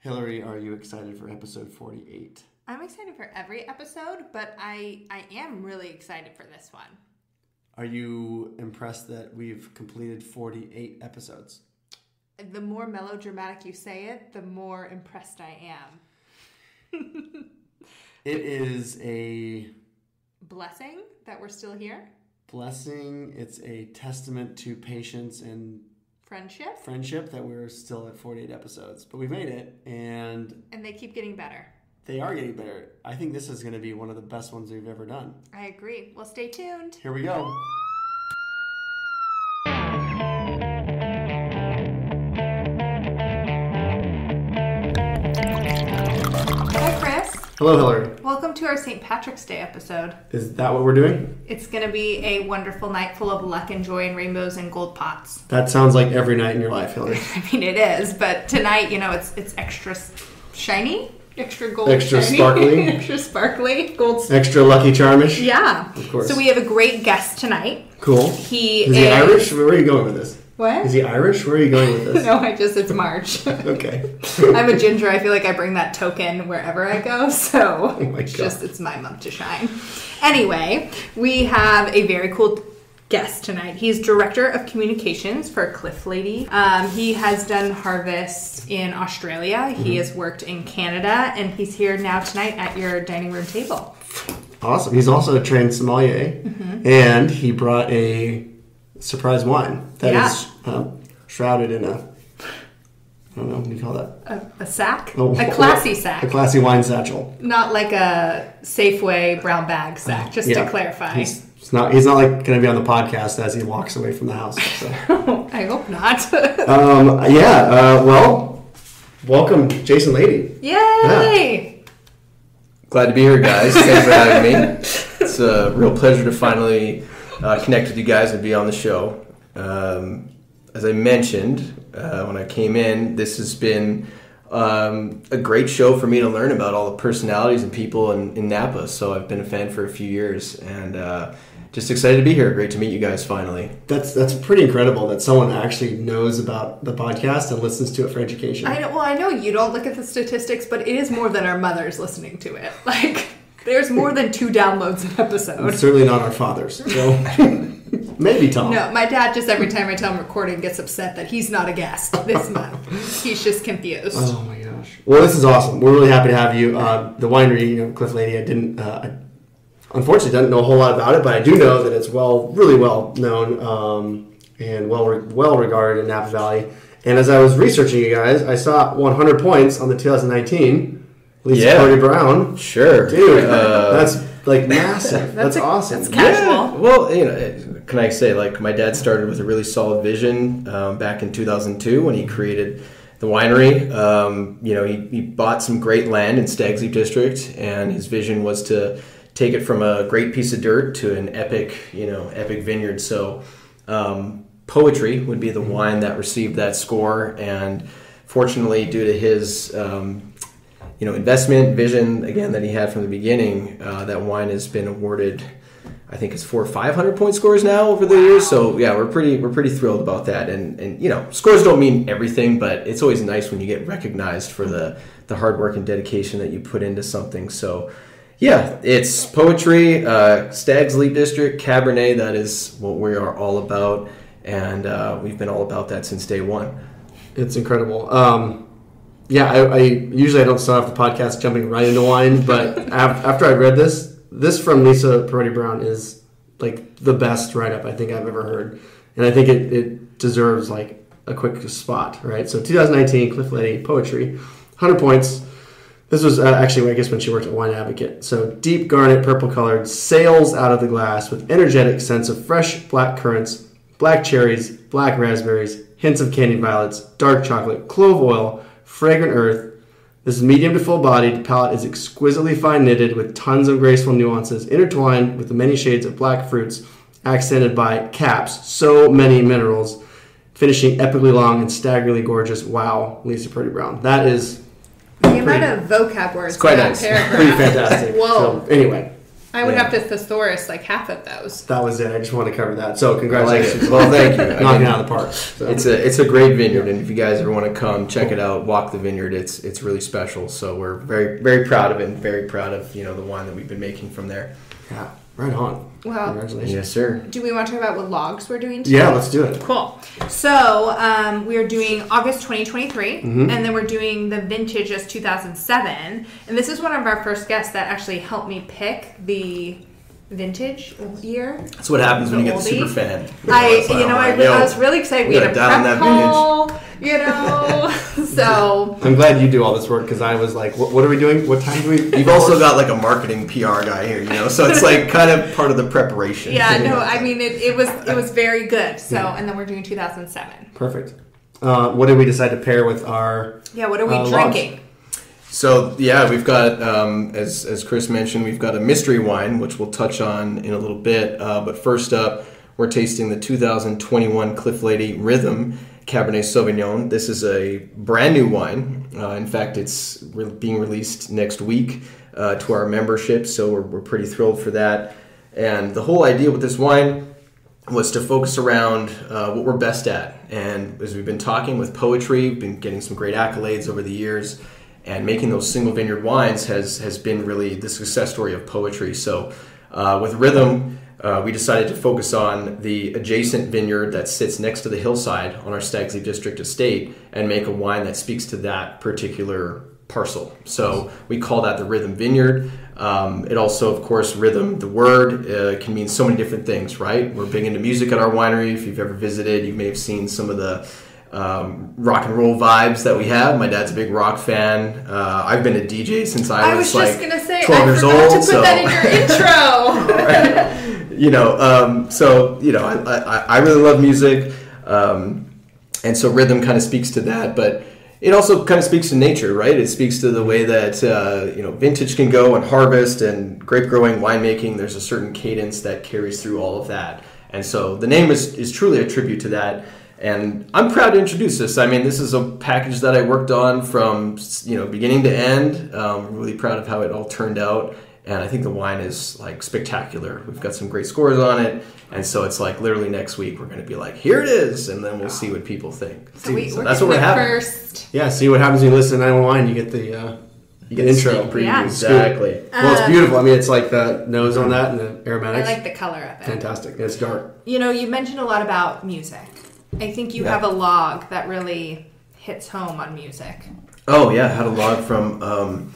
Hillary, are you excited for episode 48? I'm excited for every episode, but I am really excited for this one. Are you impressed that we've completed 48 episodes? The more melodramatic you say it, the more impressed I am. It is a blessing that we're still here. Blessing. It's a testament to patience and friendship that we're still at 48 episodes. But we've made it, and they keep getting better. They are getting better. I think this is going to be one of the best ones we've ever done. I agree. Well, stay tuned. Here we go. Hi, Chris. Hello, Hillary. Welcome to our St. Patrick's Day episode. Is that what we're doing? It's going to be a wonderful night full of luck and joy and rainbows and gold pots. That sounds like every night in your life, Hillary. I mean, it is, but tonight, it's extra shiny, extra gold, extra shiny, sparkly, extra sparkly, gold, extra Lucky Charmish. Yeah, of course. So we have a great guest tonight. Cool. Is he Irish? Where are you going with this? What? Is he Irish? Where are you going with this? No, it's March. Okay. I'm a ginger. I feel like I bring that token wherever I go. So it's my month to shine. Anyway, we have a very cool guest tonight. He's Director of Communications for Cliff Lede. He has done harvests in Australia. Mm-hmm. He has worked in Canada. And he's here now tonight at your dining room table. Awesome. He's also a trained sommelier. Mm-hmm. And he brought a surprise wine that is shrouded in I don't know, what do you call that? A sack? A classy sack. A classy wine satchel. Not like a Safeway brown bag sack, just to clarify. He's not like going to be on the podcast as he walks away from the house. So. I hope not. Well, welcome, Jason Lede. Yay! Yeah. Glad to be here, guys. Thanks for having me. It's a real pleasure to finally connect with you guys and be on the show. As I mentioned when I came in, this has been a great show for me to learn about all the personalities and people in Napa. So I've been a fan for a few years and just excited to be here. Great to meet you guys finally. That's pretty incredible that someone actually knows about the podcast and listens to it for education. I know you don't look at the statistics, but it is more than our mothers listening to it. Like, there's more than 2 downloads an episode. It's certainly not our fathers. So maybe Tom. No, my dad just every time I tell him recording gets upset that he's not a guest this month. He's just confused. Oh my gosh. Well, this is awesome. We're really happy to have you. The winery, Cliff Lede, I unfortunately didn't know a whole lot about it, but I do know that it's really well known and well regarded in Napa Valley. And as I was researching you guys, I saw 100 points on the 2019 Lisa Cody Brown. Sure. Dude, that's like massive. That's awesome. That's casual. Yeah. Well, can I say, like, my dad started with a really solid vision back in 2002 when he created the winery. He bought some great land in Stag's Leap District, and his vision was to take it from a great piece of dirt to an epic vineyard. So Poetry would be the wine that received that score, and fortunately, due to his investment vision again that he had from the beginning, that wine has been awarded, I think it's 400 or 500 point scores now over the years. So yeah, we're pretty thrilled about that. And scores don't mean everything, but it's always nice when you get recognized for the hard work and dedication that you put into something. So yeah, it's Poetry, Stag's Leap District, Cabernet. That is what we are all about, and we've been all about that since day one. It's incredible. I usually don't start off the podcast jumping right into wine, but after I read this from Lisa Cody Brown is like the best write-up I think I've ever heard, and I think it deserves like a quick spot, right? So 2019 Cliff Lede Poetry, 100 points. This was actually, I guess, when she worked at Wine Advocate. So deep garnet, purple colored, sails out of the glass with energetic sense of fresh black currants, black cherries, black raspberries, hints of candied violets, dark chocolate, clove oil, fragrant earth. This medium to full-bodied palate is exquisitely fine-knitted with tons of graceful nuances intertwined with the many shades of black fruits accented by caps, so many minerals, finishing epically long and staggeringly gorgeous. Wow, Lisa Cody Brown. That is the amount of vocab words. It's quite nice. Pretty fantastic. Whoa. So, anyway, I would have to thesaurus like half of those. That was it. I just wanted to cover that. So congratulations. Well, thank you. Knocking it out of the park. So. It's a great vineyard, and if you guys ever want to come check it out, walk the vineyard. It's really special. So we're very, very proud of it, and very proud of the wine that we've been making from there. Yeah, right on. Well, congratulations. Yes, sir. Do we want to talk about what logs we're doing today? Yeah, let's do it. Cool. So we are doing August 2023, Mm-hmm. and then we're doing the vintage as 2007. And this is one of our first guests that actually helped me pick the vintage year. That's what happens when you get the super fan. I was really excited. We had a prep call, so I'm glad you do all this work because I was like, what are we doing? What time do we? You've also got like a marketing PR guy here, so it's like kind of part of the preparation. Yeah, no, I mean it was very good. So and then we're doing 2007. Perfect. What did we decide to pair with our? Yeah, what are we drinking? Logs? So yeah, we've got as Chris mentioned, we've got a mystery wine which we'll touch on in a little bit. But first up, we're tasting the 2021 Cliff Lede Rhythm Cabernet Sauvignon. This is a brand new wine. In fact, it's being released next week to our membership, so we're pretty thrilled for that. And the whole idea with this wine was to focus around what we're best at. And as we've been talking with poetry, we've been getting some great accolades over the years. And making those single vineyard wines has been really the success story of poetry. So with Rhythm, we decided to focus on the adjacent vineyard that sits next to the hillside on our Stags Leap District estate and make a wine that speaks to that particular parcel. So we call that the Rhythm Vineyard. It also, of course, rhythm, the word, can mean so many different things, right? We're big into music at our winery. If you've ever visited, you may have seen some of the rock and roll vibes that we have. My dad's a big rock fan. I've been a DJ since I was like 12 years old. I forgot to put that in your intro. I really love music, and so Rhythm kind of speaks to that, but it also kind of speaks to nature, right? It speaks to the way that vintage can go and harvest and grape growing, winemaking. There's a certain cadence that carries through all of that, and so the name is truly a tribute to that. And I'm proud to introduce this. I mean, this is a package that I worked on from beginning to end. Really proud of how it all turned out. And I think the wine is like spectacular. We've got some great scores on it. And so it's like literally next week we're going to be like, here it is. And then we'll see what people think. So that's what we're having. First. Yeah, see what happens when you listen to 911. You get the intro. Preview. Exactly. Well, it's beautiful. I mean, it's like the nose on that and the aromatics. I like the color of it. Fantastic. It's dark. You mentioned a lot about music. I think you have a log that really hits home on music. Oh, yeah. I had a log from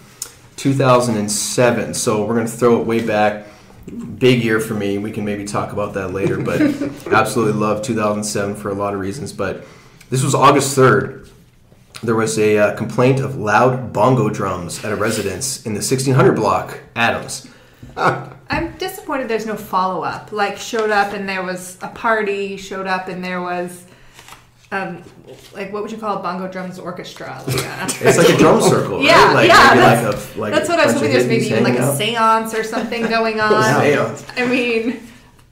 2007. So we're going to throw it way back. Big year for me. We can maybe talk about that later. But absolutely love 2007 for a lot of reasons. But this was August 3rd. There was a complaint of loud bongo drums at a residence in the 1600 block, Adams. I'm disappointed there's no follow-up. Like, showed up and there was a party, showed up and there was, what would you call a bongo drums orchestra? It's like a drum circle, right? Yeah, that's what I was hoping. There's maybe even like a seance or something going on. Seance. I mean,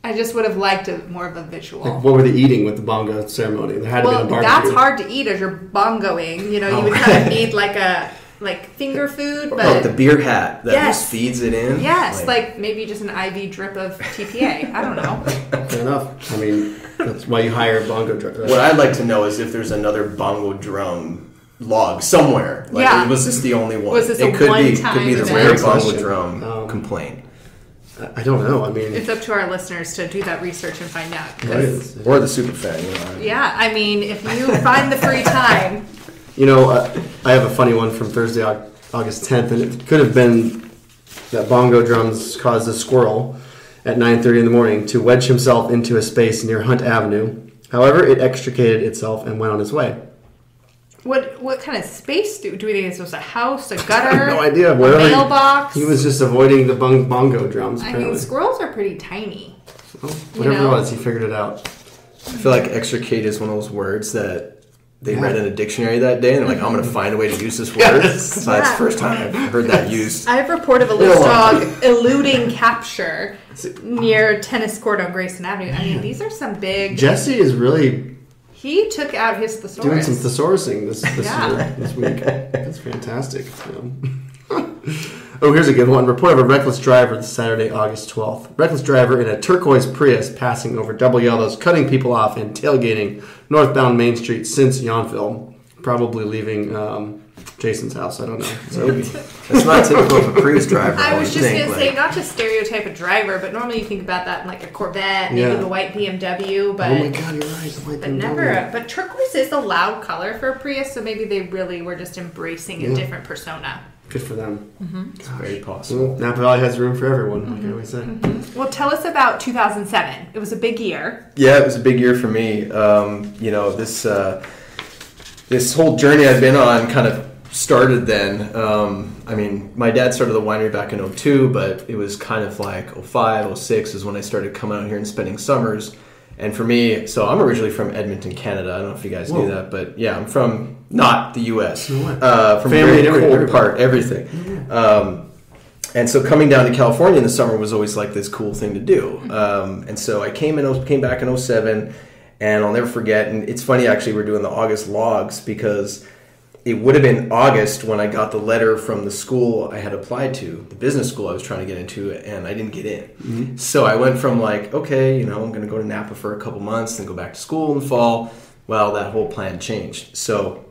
I just would have liked more of a visual. Like, what were they eating with the bongo ceremony? There had to be a barbecue. That's hard to eat as you're bongoing. You would kind of need like finger food, but the beer hat that just feeds it in. Yes, like maybe just an IV drip of TPA. I don't know. Fair enough. I mean, that's why you hire a bongo drum. What I'd like to know is if there's another bongo drum log somewhere. Like, was this the only one? Was this could be the rare bongo question. drum complaint. I don't know. I mean, it's up to our listeners to do that research and find out. Or the super fan. Yeah, I mean, if you find the free time. I have a funny one from Thursday, August 10th, and it could have been that bongo drums caused a squirrel at 9:30 in the morning to wedge himself into a space near Hunt Avenue. However, it extricated itself and went on its way. What kind of space do we think this was? A house, a gutter? I have no idea. A mailbox? He was just avoiding the bongo drums, apparently. I mean, squirrels are pretty tiny. Well, whatever it was, he figured it out. I feel like extricate is one of those words that they read in a dictionary that day, and they're like, I'm going to find a way to use this word. That's the first time I've heard that used. I have a report of a loose dog eluding capture near tennis court on Grayson Avenue. I mean, these are some big... Jesse is really... He took out his thesaurus. Doing some thesaurusing this week. That's fantastic. Oh, here's a good one. Report of a reckless driver this Saturday, August 12th. Reckless driver in a turquoise Prius passing over double yellows, cutting people off and tailgating northbound Main Street since Yountville. Probably leaving Jason's house. I don't know. So. That's not typical of a Prius driver. I was just going to say, not to stereotype a driver, but normally you think about that in like a Corvette, maybe the white BMW. But, oh my God, you're right. But never. But turquoise is a loud color for a Prius, so maybe they really were just embracing a different persona. Good for them. Mm-hmm. It's very possible. Well, Napa Valley has room for everyone, like I always say. Mm-hmm. Well, tell us about 2007. It was a big year. Yeah, it was a big year for me. This whole journey I've been on kind of started then. My dad started the winery back in 2002, but it was kind of like 2005, 2006 is when I started coming out here and spending summers. And for me, so I'm originally from Edmonton, Canada. I don't know if you guys knew that, but yeah, I'm from not the U.S. From family, a very cold part, everything. And so coming down to California in the summer was always like this cool thing to do. And so I came back in 2007, and I'll never forget. And it's funny, actually, we're doing the August logs because it would have been August when I got the letter from the school I had applied to, the business school I was trying to get into, and I didn't get in. Mm-hmm. So I went from like, okay, I'm going to go to Napa for a couple months, then go back to school in the fall. Well, that whole plan changed. So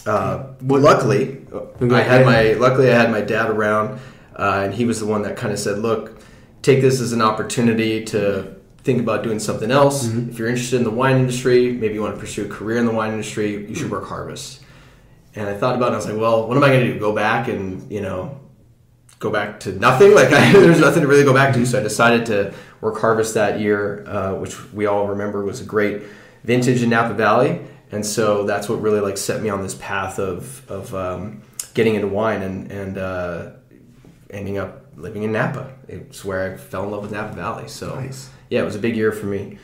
luckily, I had my dad around, and he was the one that kind of said, look, take this as an opportunity to think about doing something else. Mm-hmm. If you're interested in the wine industry, maybe you want to pursue a career in the wine industry, you should work harvest. And I thought about it, and I was like, well, what am I going to do? Go back and, go back to nothing? Like, there's nothing to really go back to. So I decided to work harvest that year, which we all remember was a great vintage in Napa Valley. And so that's what really, set me on this path of getting into wine and ending up living in Napa. It's where I fell in love with Napa Valley. So, nice. Yeah, it was a big year for me.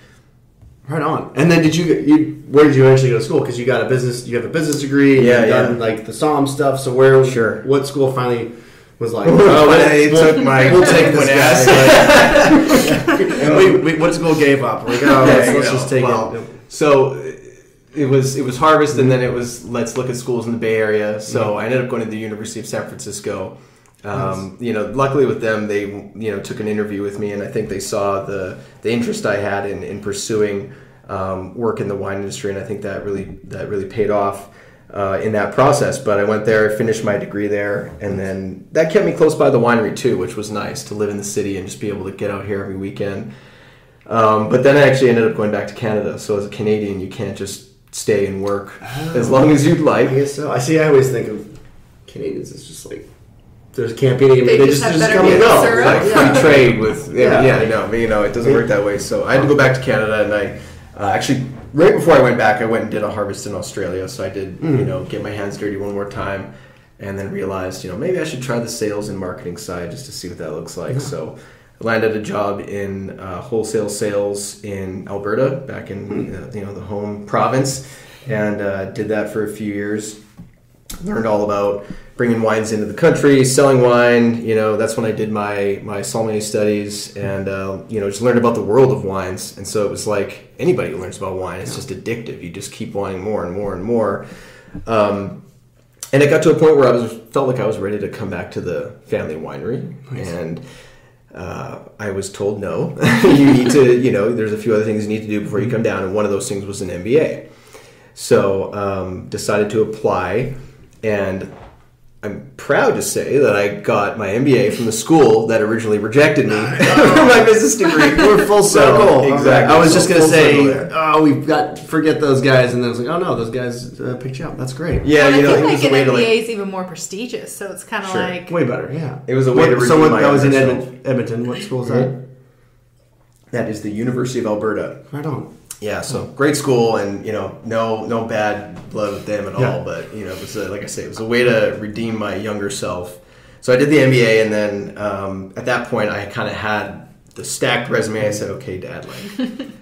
Right on. And then where did you eventually go to school? Because you have a business degree, and you've done the SOM stuff. So what school finally was like, we'll take this guy. What school gave up? Like, let's just take it. So it was harvest, and then it was let's look at schools in the Bay Area. So I ended up going to the University of San Francisco. Nice. Luckily with them, they took an interview with me, and I think they saw the interest I had in pursuing work in the wine industry, and I think that really paid off in that process. But I went there, finished my degree there, and then that kept me close by the winery too, which was nice to live in the city and just be able to get out here every weekend. But then I actually ended up going back to Canada. So as a Canadian, you can't just stay and work as long as you'd like. I guess so. I always think of Canadians as just like, there can't be any. They just come and go. Like free trade with it doesn't work that way. So I had to go back to Canada, and I actually right before I went back, I went and did a harvest in Australia. So I did get my hands dirty one more time, and then realized maybe I should try the sales and marketing side just to see what that looks like. So I landed a job in wholesale sales in Alberta, back in the home province, and did that for a few years. Learned all about bringing wines into the country, selling wine. That's when I did my sommelier studies, and just learned about the world of wines. And so it was like anybody who learns about wine, it's just addictive. You just keep wanting more and more and more. And it got to a point where felt like I was ready to come back to the family winery. Nice. And I was told no. You need to, there's a few other things you need to do before you come down, and one of those things was an MBA. So decided to apply. And I'm proud to say that I got my MBA from the school that originally rejected me for my business degree. We're full circle. Exactly. I was just going to say, forget those guys. And then I was like, oh no, those guys picked you up. That's great. Yeah, I think an MBA is even more prestigious. So it's kind of like... Way better, yeah. It was a way to redeem my that was in Edmonton. What school is that? That is the University of Alberta. Right on. Yeah, so great school, and no bad blood with them at all. But it was like I say, it was a way to redeem my younger self. So I did the MBA, and then at that point, I kind of had the stacked resume. I said, "Okay, Dad,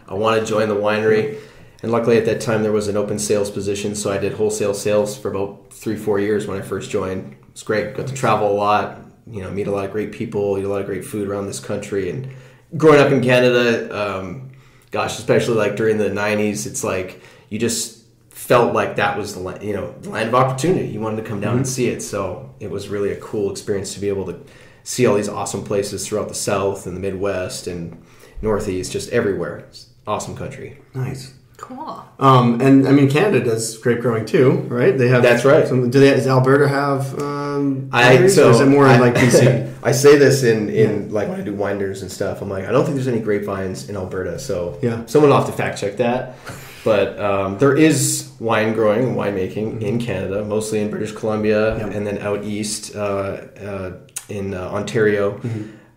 I want to join the winery." And luckily, at that time, there was an open sales position, so I did wholesale sales for about 3-4 years when I first joined. It was great. Got to travel a lot, meet a lot of great people, eat a lot of great food around this country, and growing up in Canada. Especially like during the 90s, it's like you just felt like that was the land of opportunity. You wanted to come down and see it. So it was really a cool experience to be able to see all these awesome places throughout the South and the Midwest and Northeast, just everywhere. It's awesome country. Nice. Cool. And I mean, Canada does grape growing too, right? They have. That's right. Does Alberta have? Or is it more in like BC? I say this in like when I do wine dinners and stuff. I'm like, I don't think there's any grapevines in Alberta. So someone will have to fact check that. But there is wine growing and winemaking in Canada, mostly in British Columbia, and then out east in Ontario.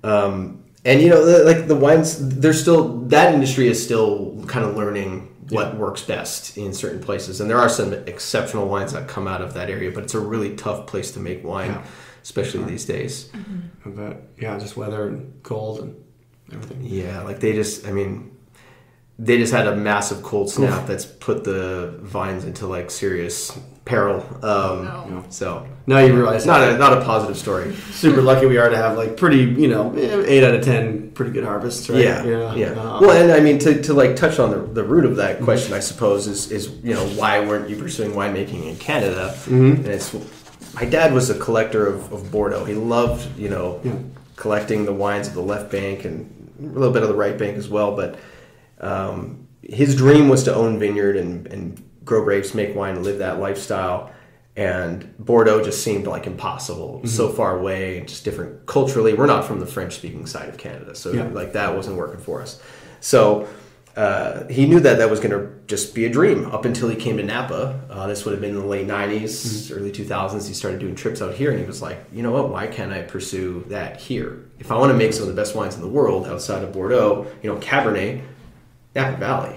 And like the wines, there's still, that industry is still kind of learning what works best in certain places. And there are some exceptional wines that come out of that area, but it's a really tough place to make wine, especially these days. I bet. Yeah, just weather and cold and everything. Yeah, like they just had a massive cold snap that's put the vines into like serious peril. So now you realize not a positive story. Super lucky we are to have like pretty 8 out of 10 pretty good harvests, right? Yeah. Well, and I mean to like touch on the root of that question, I suppose is why weren't you pursuing winemaking in Canada? And it's, my dad was a collector of Bordeaux. He loved collecting the wines of the left bank and a little bit of the right bank as well, but his dream was to own vineyard and grow grapes, make wine, and live that lifestyle. And Bordeaux just seemed like impossible. It was so far away, just different culturally. We're not from the French-speaking side of Canada, so like that wasn't working for us. So he knew that was going to just be a dream up until he came to Napa. This would have been in the late 90s, early 2000s. He started doing trips out here, and he was like, you know what, why can't I pursue that here? If I want to make some of the best wines in the world outside of Bordeaux, Cabernet, Napa Valley,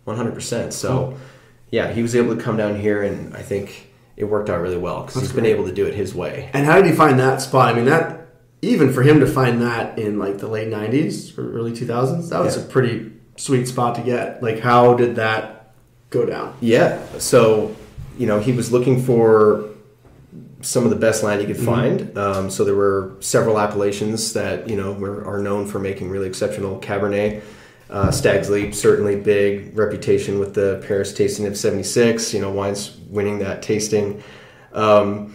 100%. So, he was able to come down here, and I think it worked out really well because he's been able to do it his way. And how did he find that spot? I mean, that even for him to find that in like the late 90s or early 2000s, that was a pretty sweet spot to get. Like, how did that go down? Yeah. So, he was looking for some of the best land he could find. So there were several appellations that, are known for making really exceptional Cabernet. Stag's Leap, certainly big reputation with the Paris tasting of 76, wines winning that tasting. And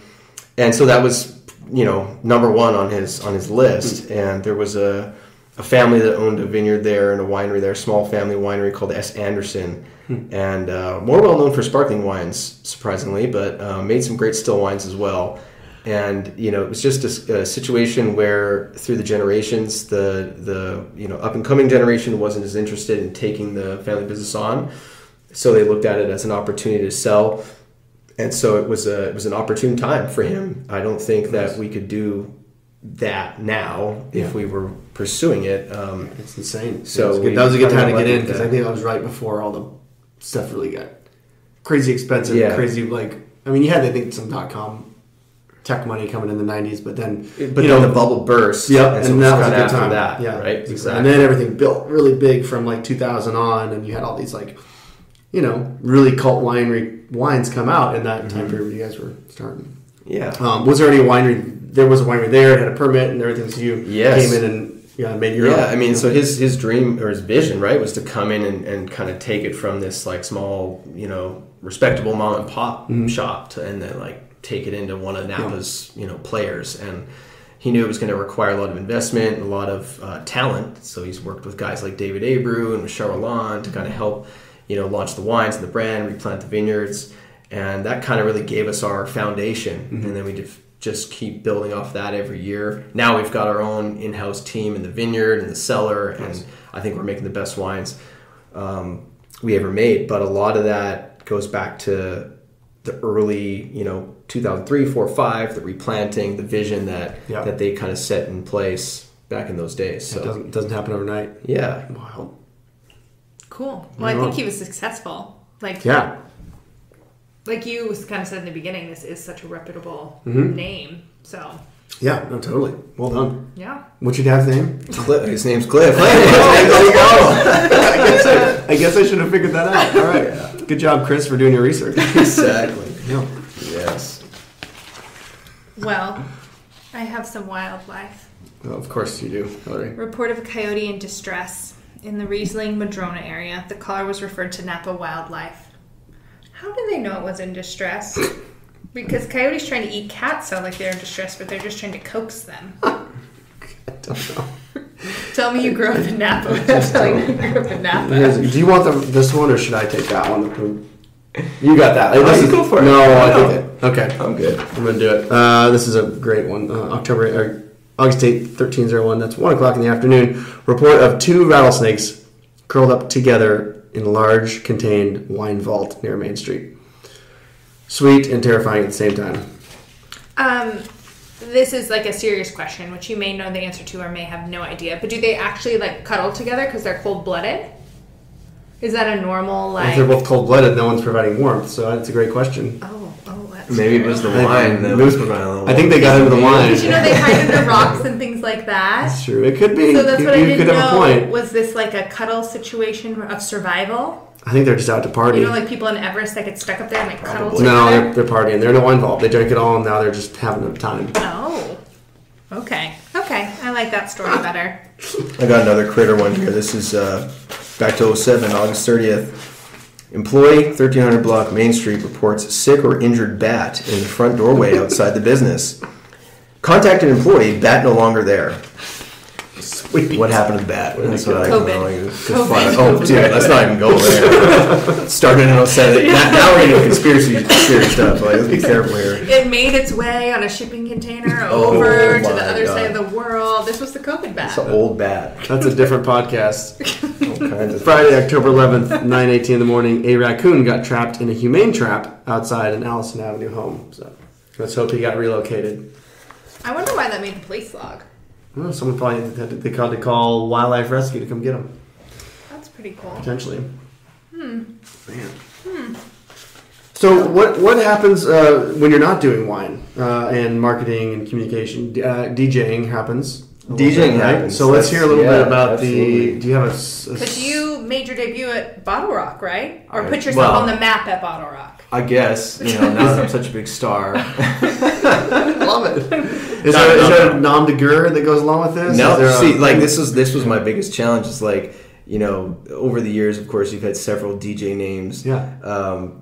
so that was, number one on his list. And there was a family that owned a vineyard there and a winery there, a small family winery called S. Anderson. And more well known for sparkling wines, surprisingly, but made some great still wines as well. And it was just a situation where through the generations, the up and coming generation wasn't as interested in taking the family business on, so they looked at it as an opportunity to sell, and so it was an opportune time for him. I don't think that we could do that now if we were pursuing it. It's insane. So that was a good time to get in because I think that was right before all the stuff really got crazy expensive. Crazy you had I think some .com tech money coming in the 90s, but then the bubble burst. Yep, and that was a good time. That, right? Exactly. And then everything built really big from like 2000 on, and you had all these really cult wines come out in that time period when you guys were starting. Yeah. Was there any winery? There was a winery there. It had a permit and everything. So you came in and made your own. Yeah, I mean, so his dream or his vision, right, was to come in and kind of take it from this like small, respectable mom and pop shop and then like take it into one of Napa's, players. And he knew it was going to require a lot of investment and a lot of talent. So he's worked with guys like David Abreu and with Charolon to kind of help, launch the wines and the brand, replant the vineyards. And that kind of really gave us our foundation. And then we just keep building off that every year. Now we've got our own in-house team in the vineyard and the cellar. And I think we're making the best wines we ever made. But a lot of that goes back to the early, 2003, 4, 5, the replanting, the vision that they kind of set in place back in those days. So it doesn't happen overnight. Yeah. Wow. Cool. Well, I think he was successful. Like you kind of said in the beginning, this is such a reputable name. So. Yeah, no, totally. Well done. Yeah. What's your dad's name? Cliff. His name's Cliff. There you go. I guess I should have figured that out. All right. Yeah. Good job, Chris, for doing your research. Exactly. Yeah. Yes. Well, I have some wildlife. Well, of course you do, Hillary. Report of a coyote in distress in the Riesling Madrona area. The caller was referred to Napa Wildlife. How do they know it was in distress? Because coyotes trying to eat cats sound like they're in distress, but they're just trying to coax them. I don't know. Tell me you grew up in Napa. I'm telling you grew up in Napa. Do you want this one, or should I take that one? You got that. You go for it. No, I take it. Okay. I'm good. I'm going to do it. This is a great one. August 8th, 1301. That's 1 o'clock in the afternoon. Report of 2 rattlesnakes curled up together in a large contained wine vault near Main Street. Sweet and terrifying at the same time. This is like a serious question, which you may know the answer to or may have no idea. But do they actually like cuddle together because they're cold-blooded? Is that a normal like? If they're both cold-blooded, no one's providing warmth. So that's a great question. That's maybe true. it was the wine that was providing a little. I think they got into the wine. Did you know they hide under rocks and things like that? That's true. It could be. So that's what I didn't could have know. a point. Was this like a cuddle situation of survival? I think they're just out to party. You know, like people in Everest that get stuck up there and like cuddle together? No, they're partying. They're in a wine vault. They drank it all, and now they're just having a time. Oh. Okay. I like that story better. I got another critter one here. This is back to 07, August 30th. Employee, 1300 block Main Street, reports sick or injured bat in the front doorway outside the business. Contacted employee, bat no longer there. Sweet. What happened to the bat? That's what COVID. Oh, dude, let's not even go there. Started in 07. Now we're into conspiracy stuff. Like, let's be careful here. It made its way on a shipping container over to the other side of the world. This was the COVID bat. It's an old bat. That's a different podcast. All kinds of Friday, October 11th, 9:18 in the morning, a raccoon got trapped in a humane trap outside an Allison Avenue home. So let's hope he got relocated. I wonder why that made the police log. Well, someone probably had to call wildlife rescue to come get him. That's pretty cool. Potentially. Man. So what happens when you're not doing wine and marketing and communication? DJing happens. DJing happens. So let's hear a little bit about absolutely. Do you have a? Because you made your debut at Bottle Rock, right? Or put yourself on the map at Bottle Rock. I guess, now that I'm such a big star. Love it. Is there a nom de guerre that goes along with this? No, this was my biggest challenge. It's like, over the years, of course, you've had several DJ names. Yeah.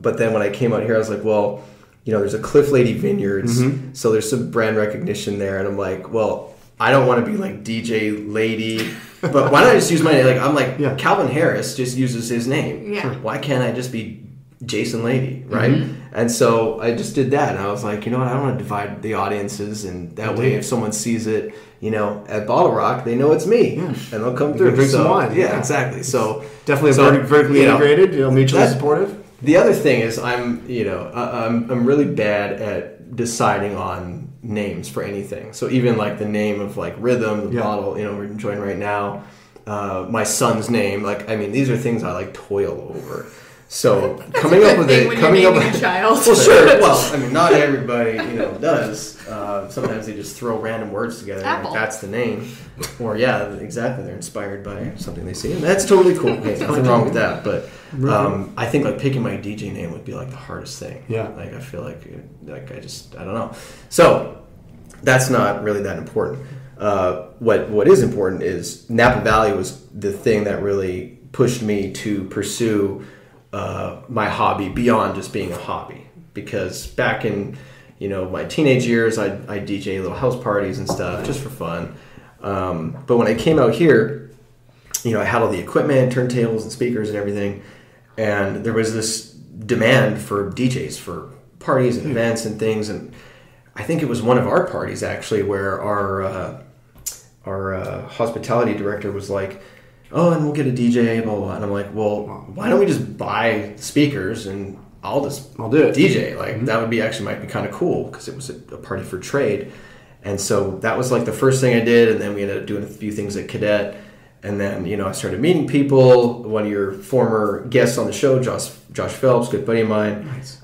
But then when I came out here, I was like, well, there's a Cliff Lede Vineyards, so there's some brand recognition there, and I'm like, well, I don't want to be like DJ Lady, but why not just use my name? Like, I'm like, Calvin Harris just uses his name. Yeah. Why can't I just be Jason Lede, right? And so I just did that, and I was like, you know what, I don't want to divide the audiences, and that way if someone sees it, at Bottle Rock, they know it's me, and they'll come through. Drink some wine. Yeah, exactly. So definitely vertically integrated, mutually supportive. The other thing is I'm really bad at deciding on names for anything. So even like the name of like Rhythm, the bottle, we're enjoying right now, my son's name, these are things I like toil over. So coming up with a child. Well, sure. Well, not everybody does. Sometimes they just throw random words together. Apple. Like, that's the name. Or exactly. They're inspired by something they see, and that's totally cool. Hey, nothing wrong with that. But I think like picking my DJ name would be like the hardest thing. Yeah. Like I feel like I don't know. So that's not really that important. What is important is Napa Valley was the thing that really pushed me to pursue my hobby beyond just being a hobby, because back in my teenage years I DJ little house parties and stuff just for fun, but when I came out here, I had all the equipment, turntables and speakers and everything, and there was this demand for DJs for parties and events and things, and I think it was one of our parties actually where our hospitality director was like, oh, and we'll get a DJ, blah, blah, blah. And I'm like, well, why don't we just buy speakers and I'll do it. DJ. Like, that would be might be kind of cool, because it was a party for trade. And so that was like the first thing I did. And then we ended up doing a few things at Cadet. And then, I started meeting people. One of your former guests on the show, Josh Phelps, good buddy of mine. Nice.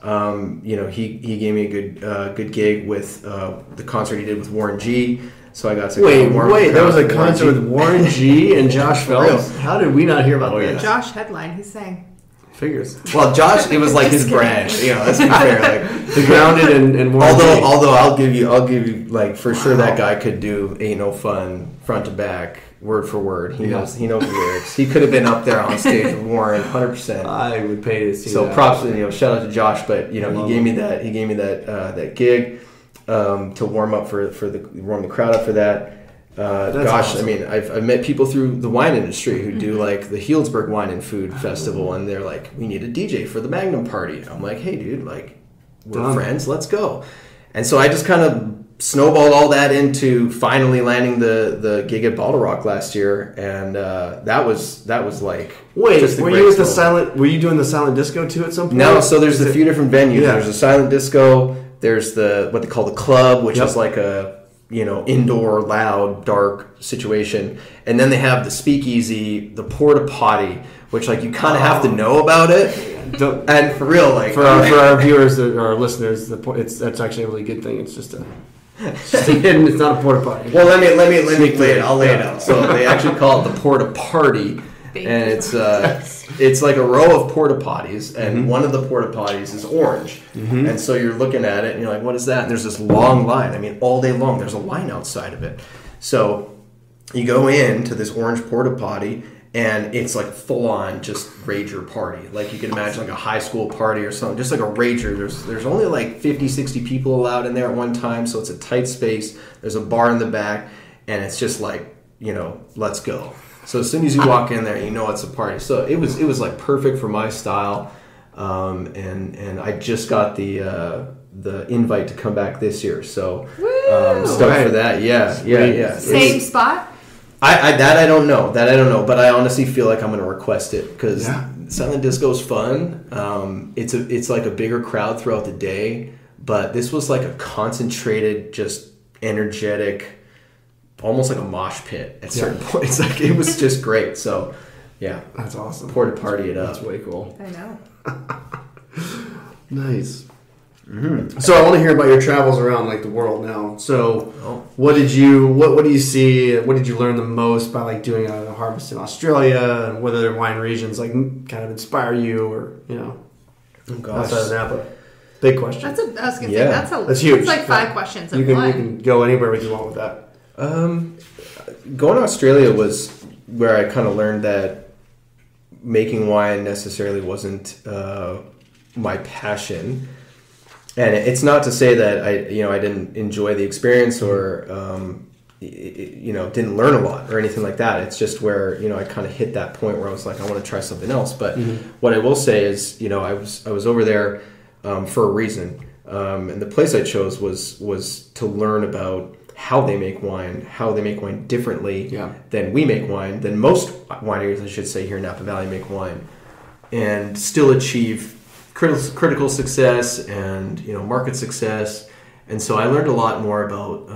He gave me a good gig with the concert he did with Warren G. So I got to wait. There was a concert with Warren G and Josh Phelps. How did we not hear about that? Yeah. Josh headline. He's saying. Figures. Well, Josh, it was like his brand. Let's be fair. Like the Grounded and Warren G. Although I'll give you like for sure that guy could do Ain't No Fun front to back. word for word. He knows the lyrics. He could have been up there on stage with Warren, 100%. I would pay to see that. So props, shout out to Josh, but he gave me that gig to warm the crowd up for that. Awesome. I mean, I've met people through the wine industry who do like the Healdsburg Wine and Food Festival, and they're like, we need a DJ for the Magnum party. I'm like, hey dude, like we're friends, let's go. And so I just kind of snowballed all that into finally landing the gig at Bottle Rock last year, and that was like were you doing the silent disco too at some point? No, so there's a few different venues. Yeah. There's a silent disco. There's what they call the club, which is like a indoor, loud, dark situation. And then they have the speakeasy, the porta potty, which like you kind of have to know about it. And for real, like for our viewers or our listeners, that's actually a really good thing. It's just a hidden. It's not a porta potty. Well, let me lay it. I'll lay it out. So they actually call it the porta party. And it's like a row of porta potties, and one of the porta potties is orange. And so you're looking at it, and you're like, what is that? And there's this long line. I mean, all day long, there's a line outside of it. So you go into this orange porta potty, and it's like full-on just rager party. Like you can imagine like a high school party or something, just like a rager. There's only like 50, 60 people allowed in there at one time, so it's a tight space. There's a bar in the back, and it's just like, let's go. So as soon as you walk in there, it's a party. So it was like perfect for my style, and I just got the invite to come back this year. So stoked for that. Yeah. Same spot? I don't know. But I honestly feel like I'm going to request it because silent disco is fun. It's like a bigger crowd throughout the day, but this was like a concentrated, just energetic, almost like a mosh pit at certain points. Like it was just great. So yeah, that's awesome. Porta party it up. That's way cool. I know. Nice. So I want to hear about your travels around like the world now. So what do you see? What did you learn the most by like doing a harvest in Australia, and whether their wine regions like kind of inspire you, or outside of Napa? Big question. I was gonna say that's huge. It's like 5 questions in one. You can go anywhere you want with that. Going to Australia was where I kind of learned that making wine necessarily wasn't my passion. And it's not to say that I didn't enjoy the experience or didn't learn a lot or anything like that. It's just where I kind of hit that point where I was like, I want to try something else. But what I will say is, I was over there for a reason, and the place I chose was to learn about how they make wine differently than we make wine, than most wineries, I should say, here in Napa Valley make wine, and still achieve critical success and market success. And so I learned a lot more about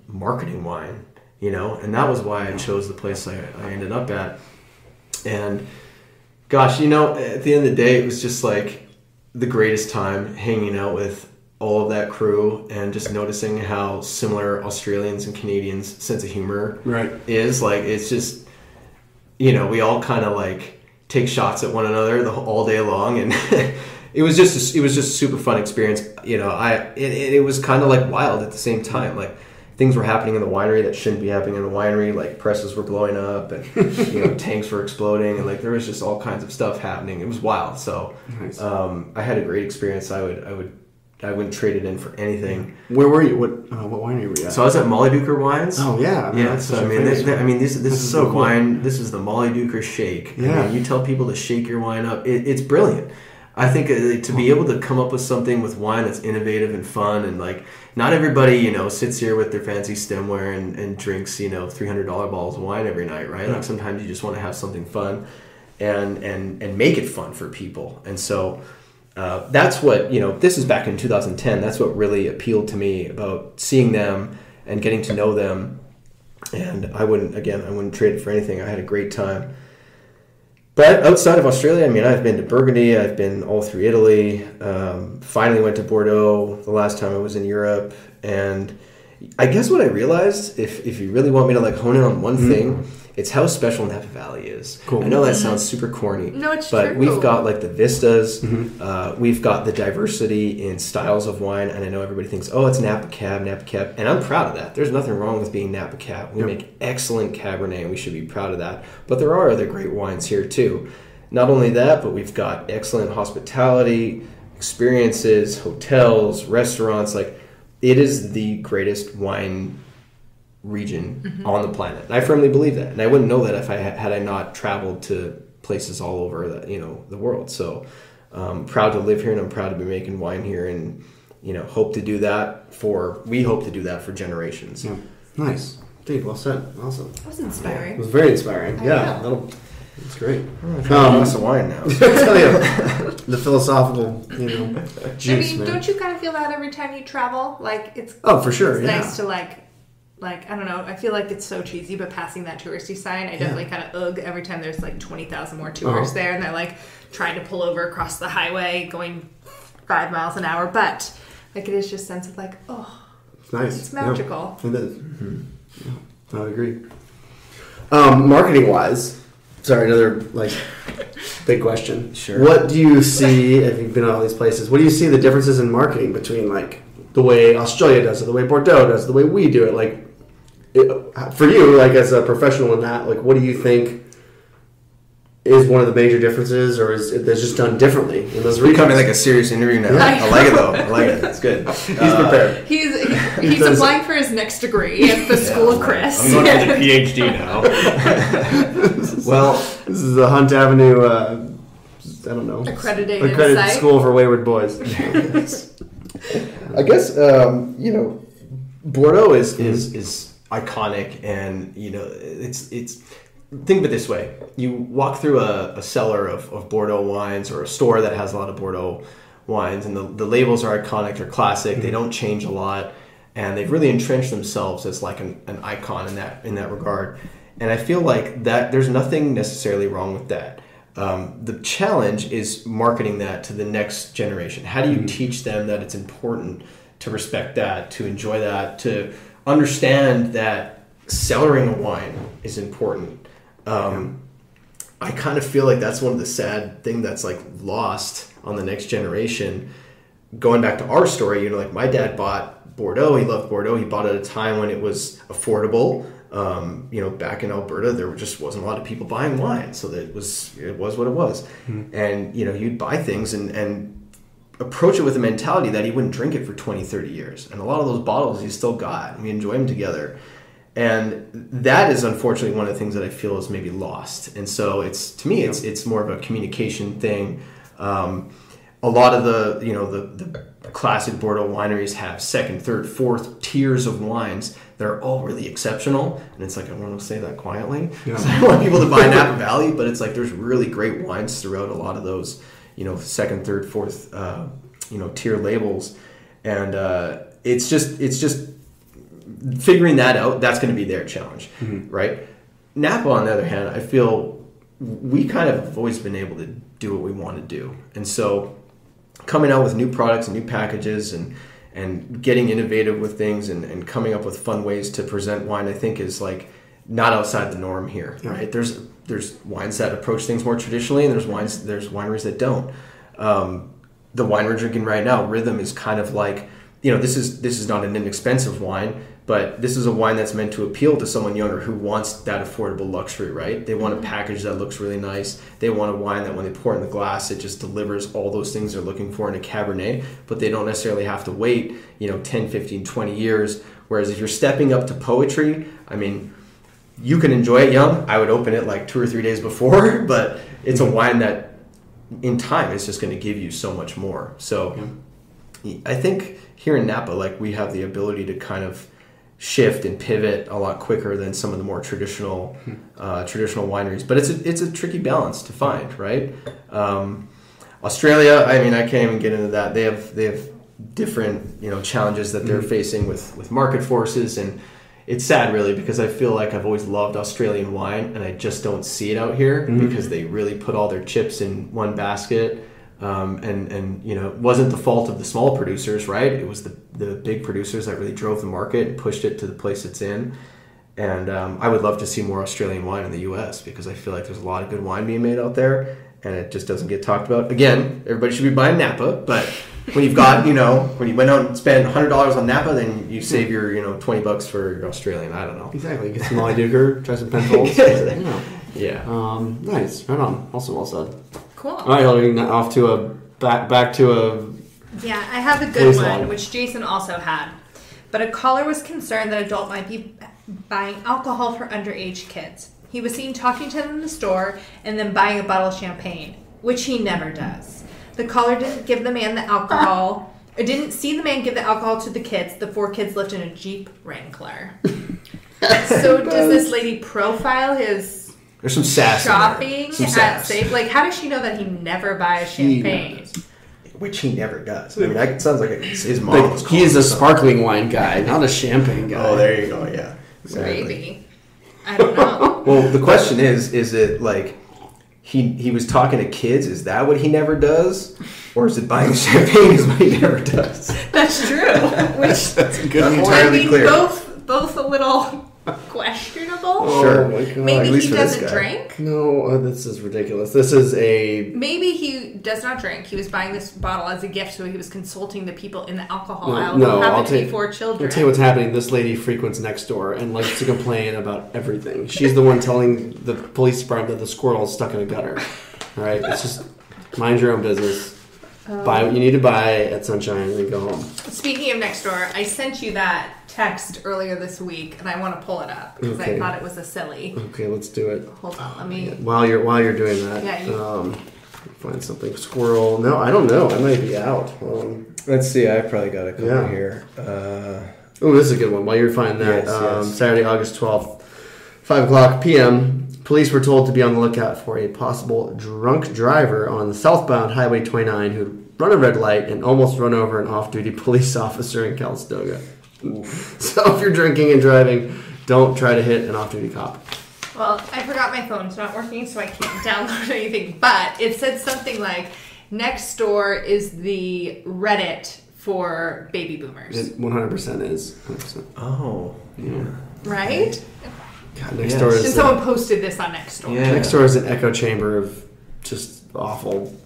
marketing wine, and that was why I chose the place I ended up at. And gosh, at the end of the day, it was just like the greatest time hanging out with all of that crew and just noticing how similar Australians and Canadians' sense of humor is. Like, it's just, we all kind of like take shots at one another all day long, and it was just a super fun experience. It was kind of like wild at the same time. Like, things were happening in the winery that shouldn't be happening in the winery. Like, presses were blowing up, and tanks were exploding, and like there was just all kinds of stuff happening. It was wild. So nice. I had a great experience. I wouldn't trade it in for anything. Where were you? What winery were you at? So I was at Molly Duker Wines. Oh yeah, this is so the wine. Cool. This is the Molly Duker shake. Yeah, you tell people to shake your wine up. It's brilliant. I think to be able to come up with something with wine that's innovative and fun, and like not everybody sits here with their fancy stemware and drinks $300 bottles of wine every night, right? Yeah. Like sometimes you just want to have something fun, and make it fun for people, and so. That's what, this is back in 2010. That's what really appealed to me about seeing them and getting to know them. And I wouldn't trade it for anything. I had a great time. But outside of Australia, I've been to Burgundy. I've been all through Italy. Finally went to Bordeaux the last time I was in Europe. And I guess what I realized, if you really want me to like hone in on one thing, it's how special Napa Valley is. Cool. I know that sounds super corny. No, it's but true. We've got like the vistas, we've got the diversity in styles of wine, and I know everybody thinks, oh, it's Napa Cab, and I'm proud of that. There's nothing wrong with being Napa Cab. We make excellent Cabernet, and we should be proud of that. But there are other great wines here too. Not only that, but we've got excellent hospitality, experiences, hotels, restaurants. Like, it is the greatest wine region on the planet. And I firmly believe that. And I wouldn't know that if I had I not traveled to places all over the world. So proud to live here, and I'm proud to be making wine here, and hope to do that for generations. Yeah. Nice. Dude, well said. Awesome. That was inspiring. It was very inspiring. That's great. Glass of wine now. I'll tell you, the philosophical, juice. I mean, don't you kind of feel that every time you travel? Like, it's for sure. It's nice to like I don't know. I feel like it's so cheesy, but passing that touristy sign, I definitely kind of every time there's like 20,000 more tourists there, and they're like trying to pull over across the highway, going 5 miles an hour. But like, it is just a sense of like, it's nice. It's magical. Yeah, it is. Yeah, I would agree. Marketing wise. Sorry, another big question. Sure. What do you see, if you've been to all these places, what do you see the differences in marketing between the way Australia does it, the way Bordeaux does it, the way we do it? For you, as a professional in that, what do you think is one of the major differences, or is it that's just done differently in those regions? Becoming like a serious interview now. I like it though. I like it. It's good. He's prepared. He's applying for his next degree at the School of Chris. I'm going for the PhD now. Well, this is the Hunt Avenue. I don't know. Accredited site. School for wayward boys. I guess Bordeaux is iconic, and it's. Think of it this way: you walk through a cellar of Bordeaux wines, or a store that has a lot of Bordeaux wines, and the labels are iconic, they're classic, they don't change a lot, and they've really entrenched themselves as like an icon in that regard. And I feel like that there's nothing necessarily wrong with that. The challenge is marketing that to the next generation. How do you teach them that it's important to respect that, to enjoy that, to understand that cellaring a wine is important? I kind of feel like that's one of the sad thing that's lost on the next generation. Going back to our story, my dad bought Bordeaux. He loved Bordeaux. He bought it at a time when it was affordable. Back in Alberta, there just wasn't a lot of people buying wine, so that it was what it was. And you'd buy things and approach it with a mentality that he wouldn't drink it for 20, 30 years. And a lot of those bottles he still got, and we enjoy them together. And that is unfortunately one of the things that I feel is maybe lost. And so it's more of a communication thing. A lot of the classic Bordeaux wineries have second, third, fourth tiers of wines. They're all really exceptional. And it's I want to say that quietly. Yeah. So I don't want people to buy Napa Valley, but it's there's really great wines throughout a lot of those, second, third, fourth, tier labels. And it's just figuring that out. That's going to be their challenge, right? Napa, on the other hand, I feel we kind of have always been able to do what we want to do. And so coming out with new products and new packages and getting innovative with things and coming up with fun ways to present wine, I think is not outside the norm here, right? There's wines that approach things more traditionally, and there's wineries that don't. The wine we're drinking right now, Rhythm, is kind of this is not an inexpensive wine, but this is a wine that's meant to appeal to someone younger who wants that affordable luxury, right? They want a package that looks really nice. They want a wine that when they pour it in the glass, it just delivers all those things they're looking for in a Cabernet, but they don't necessarily have to wait, 10, 15, 20 years. Whereas if you're stepping up to poetry, you can enjoy it young. I would open it 2 or 3 days before, but it's a wine that in time is just going to give you so much more. So I think here in Napa, we have the ability to kind of shift and pivot a lot quicker than some of the more traditional wineries. But it's a tricky balance to find, right? Australia, I can't even get into that. They have different challenges that they're facing with market forces, and it's sad really, because I feel like I've always loved Australian wine, and I just don't see it out here because they really put all their chips in one basket. And it wasn't the fault of the small producers, right? It was the big producers that really drove the market and pushed it to the place it's in. And I would love to see more Australian wine in the U.S. because I feel like there's a lot of good wine being made out there, and it just doesn't get talked about. Again, everybody should be buying Napa, but when you've got, when you went out and spent $100 on Napa, then you save your, $20 for your Australian. I don't know. Exactly. Get some Molly Duker, try some Penfolds. Yeah. Nice. Right on. Also well said. Cool. All right, Hillary, off to a back to a. Yeah, I have a good one, which Jason also had. But a caller was concerned that adult might be buying alcohol for underage kids. He was seen talking to them in the store and then buying a bottle of champagne, which he never does. The caller didn't give the man the alcohol, or didn't see the man give the alcohol to the kids. The 4 kids lived in a Jeep Wrangler. So does this lady profile his There's some sass shopping some at sass. Safe? Like, how does she know that he never buys champagne? Which he never does. I mean, it sounds like his mom was He is a sparkling wine guy, not a champagne guy. Oh, there you go. Yeah, exactly. Maybe. I don't know. Well, the question is it like he was talking to kids? Is that what he never does? Or is it buying champagne is what he never does? That's true. Which, that's a good entirely clear. Both a little questionable. Oh, sure. My God. Maybe he doesn't drink. No, this is ridiculous. This is a... Maybe he does not drink. He was buying this bottle as a gift, so he was consulting the people in the alcohol aisle who happened to be 4 children. I'll tell you what's happening. This lady frequents next door and likes to complain about everything. She's the one telling the police department that the squirrel is stuck in a gutter. All right? It's just mind your own business. Buy what you need to buy at Sunshine and then go home. Speaking of next door, I sent you that text earlier this week, and I want to pull it up because I thought it was a silly. Okay, let's do it. Hold on, let me. While you're doing that, find something. Squirrel. No, I don't know. I might be out. Let's see. I probably got a couple here. Oh, this is a good one. While you're finding that, yes. Saturday, August 12th, 5:00 p.m. Police were told to be on the lookout for a possible drunk driver on the southbound Highway 29 who'd run a red light and almost run over an off-duty police officer in Calistoga. So if you're drinking and driving, don't try to hit an off-duty cop. Well, I forgot my phone's not working, so I can't download anything. But it said something like, next door is the Reddit for baby boomers. It 100% is. 100%. Oh, yeah. Right? God, next door is... And someone posted this on Nextdoor. Yeah. Nextdoor is an echo chamber of just awful.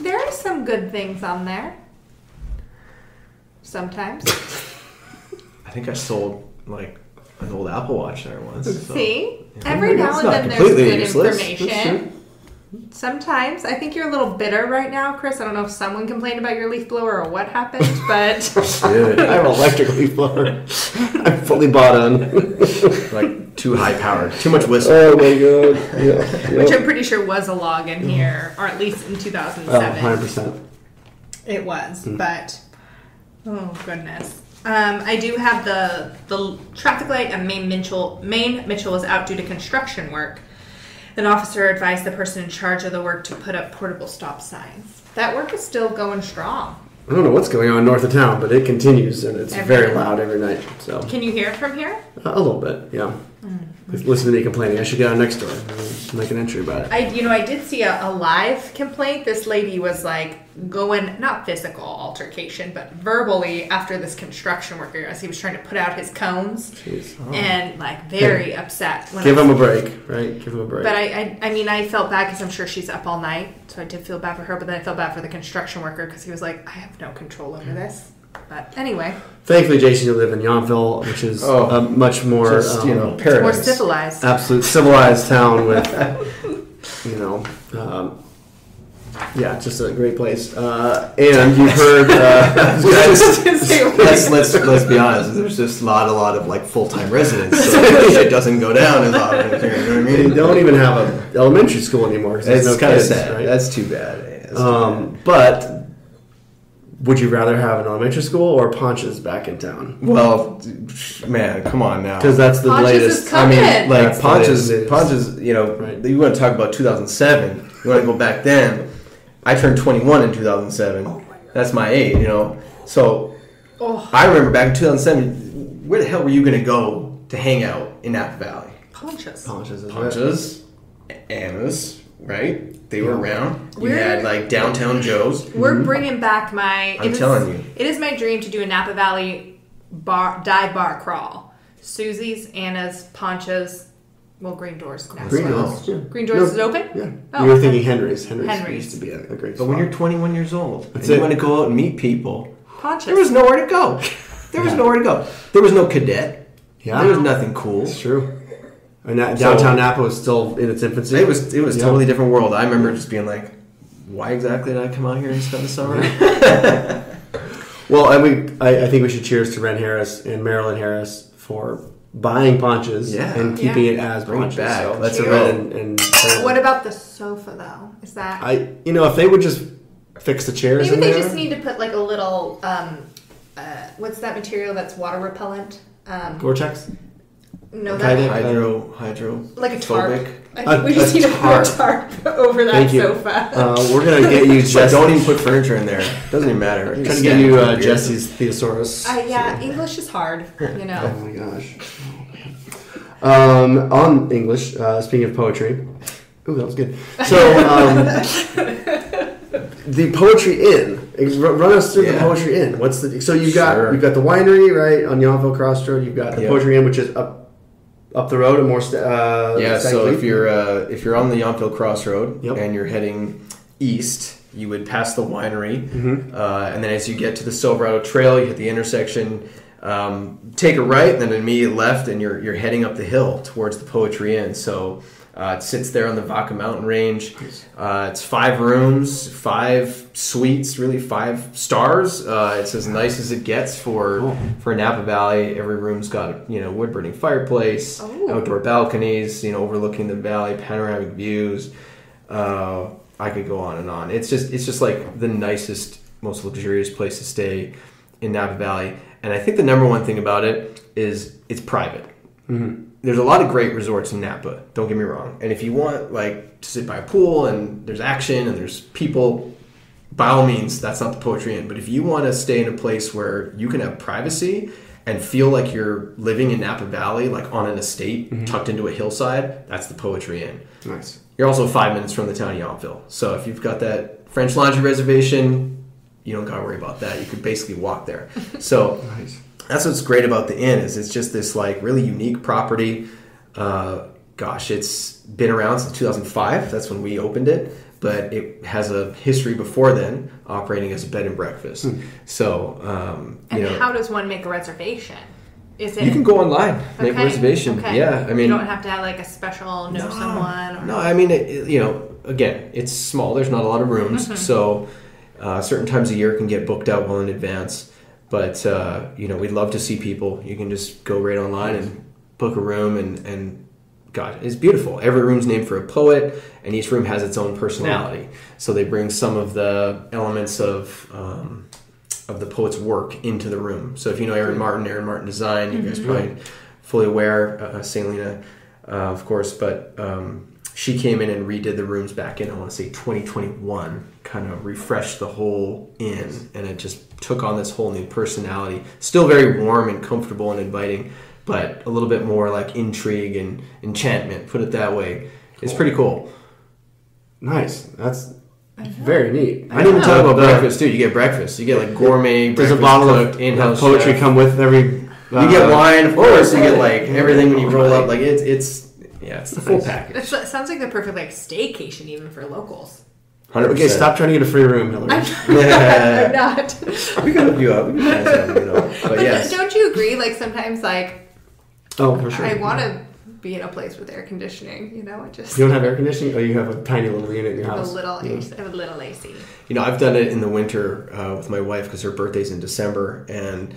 There are some good things on there. Sometimes. I think I sold like an old Apple Watch there once. So. See? Every now and then there's good information. Sometimes. I think you're a little bitter right now, Chris. I don't know if someone complained about your leaf blower or what happened, but... Dude, I have an electric leaf blower. I'm fully bought on. Like, too high powered. Too much whistle. Oh, my God. Yeah. Which I'm pretty sure was a log in here, or at least in 2007. 100%. It was, but... Oh, goodness. I do have the traffic light at Main Mitchell was out due to construction work. An officer advised the person in charge of the work to put up portable stop signs. That work is still going strong. I don't know what's going on north of town, but it continues, and it's very loud every night. So can you hear it from here? A little bit, yeah. Listen to me complaining. I should get on next door and make an entry about it. I did see a live complaint. This lady was like going, not physical altercation, but verbally after this construction worker as he was trying to put out his cones. Jeez. Oh. And like very upset. Give him a break, right? Give him a break. But I felt bad because I'm sure she's up all night. So I did feel bad for her, but then I felt bad for the construction worker because he was like, I have no control over this. But anyway. Thankfully, Jason, you live in Yountville, which is a much more, paradise. More civilized. Absolute civilized town with, just a great place. And you've heard... let's be honest. There's just not a lot of like full-time residents, so it doesn't go down as often. You know what I mean? They don't even have an elementary school anymore. It's kind of sad. Right? That's too bad. But... would you rather have an elementary school or Ponch's back in town? Well, man, come on now. Because that's the Ponch's latest. Is coming. I mean, like Ponch's, right. You want to talk about 2007. You want to go back then. I turned 21 in 2007. Oh, that's my age, So I remember back in 2007, where the hell were you going to go to hang out in Napa Valley? Ponch's. Ponch's. Ponch's, Anna's, right? They were around. You had like Downtown Joe's. We're bringing back my... I'm telling you. It is my dream to do a Napa Valley dive bar crawl. Susie's, Anna's, Poncha's, well, Green Doors. Green Doors. Yeah. Green Doors is open? Yeah. You were thinking Henry's. Henry's used to be a great spot. But when you're 21 years old and you want to go out and meet people, Poncha's. there was nowhere to go. There was nowhere to go. There was no cadet. Yeah. There was nothing cool. It's true. And downtown Napa was still in its infancy. It was totally different world. I remember just being like, why exactly did I come out here and spend the summer? Well, I think we should cheers to Ren Harris and Marilyn Harris for buying Ponchas and keeping it as Ponchas. So that's a Ren and what about the sofa though? Is that if they would just fix the chairs maybe in they there? just need to put like a little what's that material that's water repellent? Gore-Tex? No, hydro like a tarp. phobic. I think we just need to put a tarp over that sofa. We're gonna get you. Don't even put furniture in there. Doesn't even matter. Trying to get you Jesse's Thesaurus. English is hard. You know. Oh my gosh. On English, speaking of poetry. Ooh, that was good. So, the Poetry Inn. Run us through the Poetry Inn. What's the? So you've got the winery right on Yountville Crossroad. You've got the Poetry Inn, which is up the road and more. So if you're on the Yountville Crossroad and you're heading east, you would pass the winery, and then as you get to the Silverado Trail, you hit the intersection. Take a right, then an immediate left, and you're heading up the hill towards the Poetry Inn. So it sits there on the Vaca Mountain Range. It's 5 rooms, 5 suites, really 5 stars. It's as nice as it gets for Napa Valley. Every room's got wood burning fireplace, outdoor balconies, overlooking the valley, panoramic views. I could go on and on. It's just like the nicest, most luxurious place to stay in Napa Valley. And I think the number one thing about it is it's private. Mm-hmm. There's a lot of great resorts in Napa, don't get me wrong. And if you want to sit by a pool and there's action and there's people, by all means, that's not the Poetry Inn. But if you want to stay in a place where you can have privacy and feel like you're living in Napa Valley, like on an estate tucked into a hillside, that's the Poetry Inn. Nice. You're also 5 minutes from the town of Yountville. So if you've got that French Laundry reservation, you don't got to worry about that. You could basically walk there. So that's what's great about the inn is it's just this really unique property. It's been around since 2005. That's when we opened it. But it has a history before then operating as a bed and breakfast. So, how does one make a reservation? Is it? You can go online, make a reservation. Okay. Yeah, I mean, you don't have to have a special someone. Or... No, I mean, again, it's small. There's not a lot of rooms, so certain times of year can get booked out well in advance. But we'd love to see people. You can just go right online and book a room, and God, it's beautiful. Every room's named for a poet, and each room has its own personality. Yeah. So they bring some of the elements of the poet's work into the room. So if you know Aaron Martin Design, you guys probably fully aware, Selena, of course, but she came in and redid the rooms back in, I want to say 2021, kind of refreshed the whole inn, and it just took on this whole new personality. Still very warm and comfortable and inviting, but a little bit more like intrigue and enchantment, put it that way. It's pretty cool. Nice. That's very neat. I didn't even talk about breakfast too. You get breakfast. You get gourmet breakfast. There's a bottle of in-house poetry chef. Come with every. You get wine, of course. You get everything when you roll up. It's the full package. It sounds like the perfect staycation even for locals. 100%. Okay, stop trying to get a free room, Hillary. I'm not. We got you up. But yes. Don't you agree? Sometimes oh, for sure. I want to be in a place with air conditioning. You don't have air conditioning? Oh, you have a tiny little unit in your house. I have a little AC. I've done it in the winter with my wife because her birthday's in December, and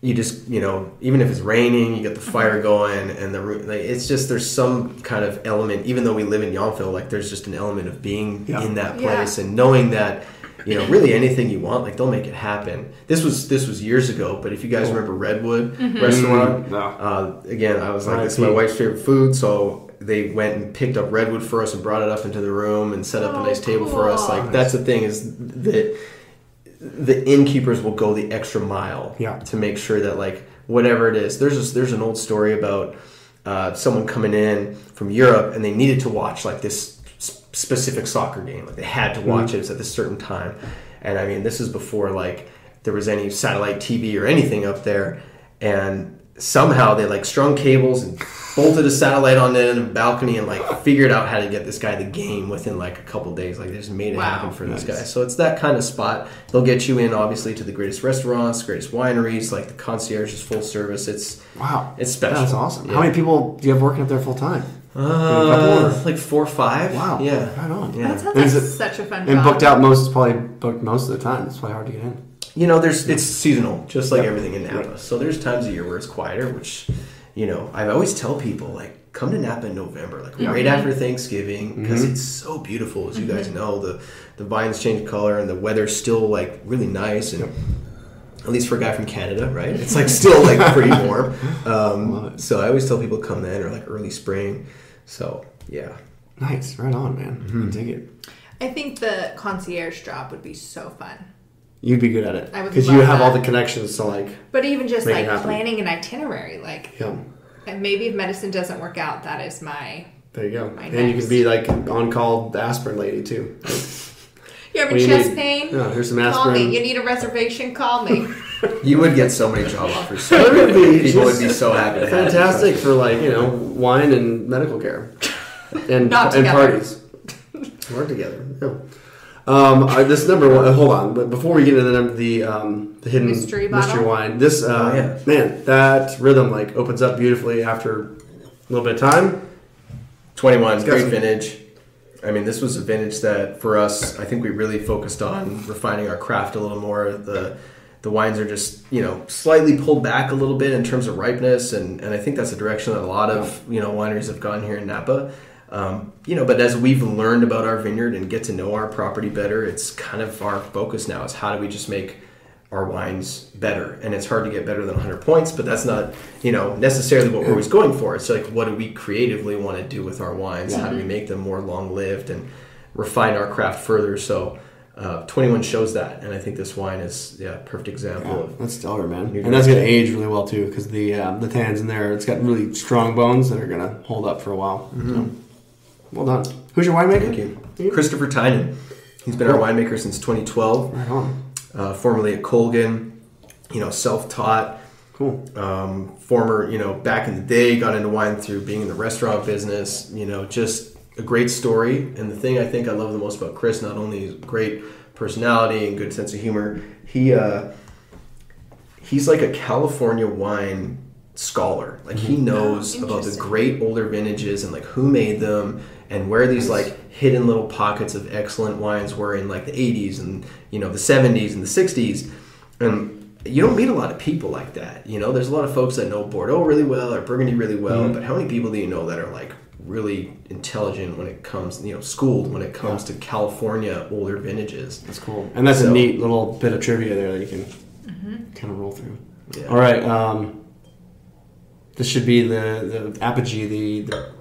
you just even if it's raining, you get the fire going, and the room. It's just there's some kind of element. Even though we live in Yountville, there's just an element of being in that place and knowing that. Really anything you want, they'll make it happen. This was years ago, but if you guys remember Redwood Restaurant, again, I was this is my wife's favorite food, so they went and picked up Redwood for us and brought it up into the room and set up a nice table for us. That's the thing is that the innkeepers will go the extra mile to make sure that whatever it is. There's an old story about someone coming in from Europe and they needed to watch this specific soccer game. Like they had to watch it at this certain time. And I mean, this is before like there was any satellite TV or anything up there. And somehow they like strung cables and bolted a satellite on the end of the balcony and like figured out how to get this guy the game within like a couple days. Like they just made it happen for this guy. So it's that kind of spot. They'll get you in obviously to the greatest restaurants, greatest wineries. Like the concierge is full service. It's special. That's awesome. How many people do you have working up there full time? Like 4 or 5. Wow. Yeah. Right on. Yeah. That sounds like such a fun job. And booked out most of the time. It's probably hard to get in. You know, it's seasonal, just like everything in Napa. Yep. So there's times of year where it's quieter, which, you know, I always tell people, like, come to Napa in November, like right after Thanksgiving, because it's so beautiful. As you guys know, the vines change color and the weather's still, like, really nice. And at least for a guy from Canada, right? It's, like, still, like, pretty warm. So I always tell people come then or, like, early spring. So, yeah. Nice. Right on, man. I dig it. I think the concierge job would be so fun. You'd be good at it. I would because you have all the connections to like. But even just like planning an itinerary, like, and maybe if medicine doesn't work out, that is my. There you go. And you can be like on call the aspirin lady too. Like, you have chest pain? Yeah, here's some aspirin. Call me. You need a reservation? Call me. You would get so many job offers. So people would be so happy to have fantastic for like wine and medical care and parties. Work together. Yeah. This number one. Hold on, but before we get into the hidden mystery wine, this man, that rhythm like opens up beautifully after a little bit of time. 21, great vintage. I mean, this was a vintage that for us, I think we really focused on refining our craft a little more. The wines are just slightly pulled back a little bit in terms of ripeness, and I think that's a direction that a lot of wineries have gone here in Napa. But as we've learned about our vineyard and get to know our property better, it's kind of our focus now is how do we just make our wines better? And it's hard to get better than 100 points, but that's not, necessarily what we're always going for. It's like, what do we creatively want to do with our wines? How do we make them more long-lived and refine our craft further? So 21 shows that, and I think this wine is a perfect example of that's stellar, man. And that's going to age really well too, because the tannins in there, it's got really strong bones that are going to hold up for a while. So. Well done. Who's your winemaker? Thank you. Christopher Tynan. He's been our winemaker since 2012. Right on. Formerly at Colgan, self-taught. Cool. Former, back in the day, got into wine through being in the restaurant business. Just a great story. And the thing I think I love the most about Chris, not only is great personality and good sense of humor, he's like a California wine scholar. Like he knows about the great older vintages and like who made them and where these like hidden little pockets of excellent wines were in like the 80s and the 70s and the 60s. And you don't meet a lot of people like that. There's a lot of folks that know Bordeaux really well or Burgundy really well, but how many people do you know that are like really intelligent when it comes, schooled when it comes to California older vintages? That's cool. And that's a neat little bit of trivia there that you can kind of roll through. Yeah. All right. This should be the apogee, the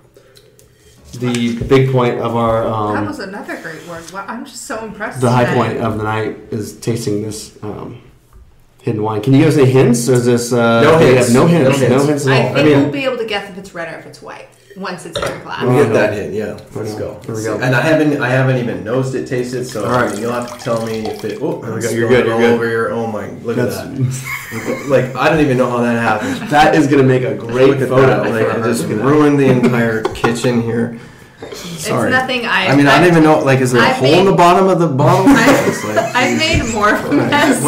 big point of our. That was another great word. Wow, I'm just so impressed. The high point of the night is tasting this hidden wine. Can you give us any hints? Or is this no hints? No hints at all. I think we'll be able to guess if it's red or if it's white once it's in your glass. We'll get that hint. Yeah, let's go. Here we go. And I haven't even nosed it, tasted. So all right. You'll have to tell me if it. Oh, there we go. You're good. You're good. Over here. Oh my! Look at that. Like I don't even know how that happened. That is gonna make a great photo. Like I just ruined the entire kitchen here. Sorry. It's nothing. I don't even know. Like, is there a hole in the bottom of the bottle? I've made more of a mess.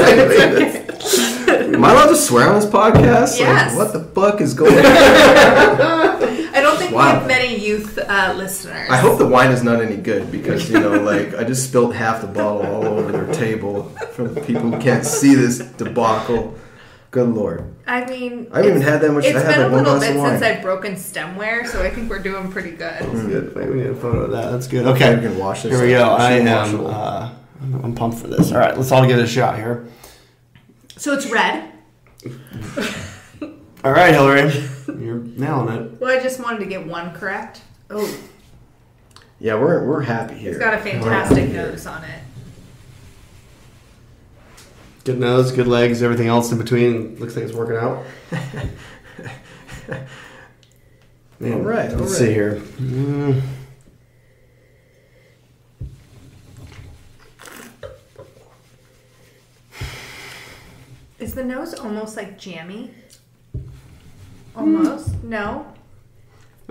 Am I allowed to swear on this podcast? Yes. Like, what the fuck is going on? I don't think we have many youth listeners. I hope the wine is not any good because, I just spilled half the bottle all over their table for the people who can't see this debacle. Good Lord. I mean, I haven't even had that much. It's been a little bit since I've broken stemware, so I think we're doing pretty good. That's good. Wait, we need a photo of that. That's good. Okay. We can wash this. Here we go. I'm pumped for this. All right, let's all give it a shot here. So it's red. All right, Hillary. You're nailing it. Well, I just wanted to get one correct. Oh. Yeah, we're happy here. It's got a fantastic nose on it. Good nose, good legs, everything else in between. Looks like it's working out. Man, all right. Let's see here. almost like jammy. Almost. No?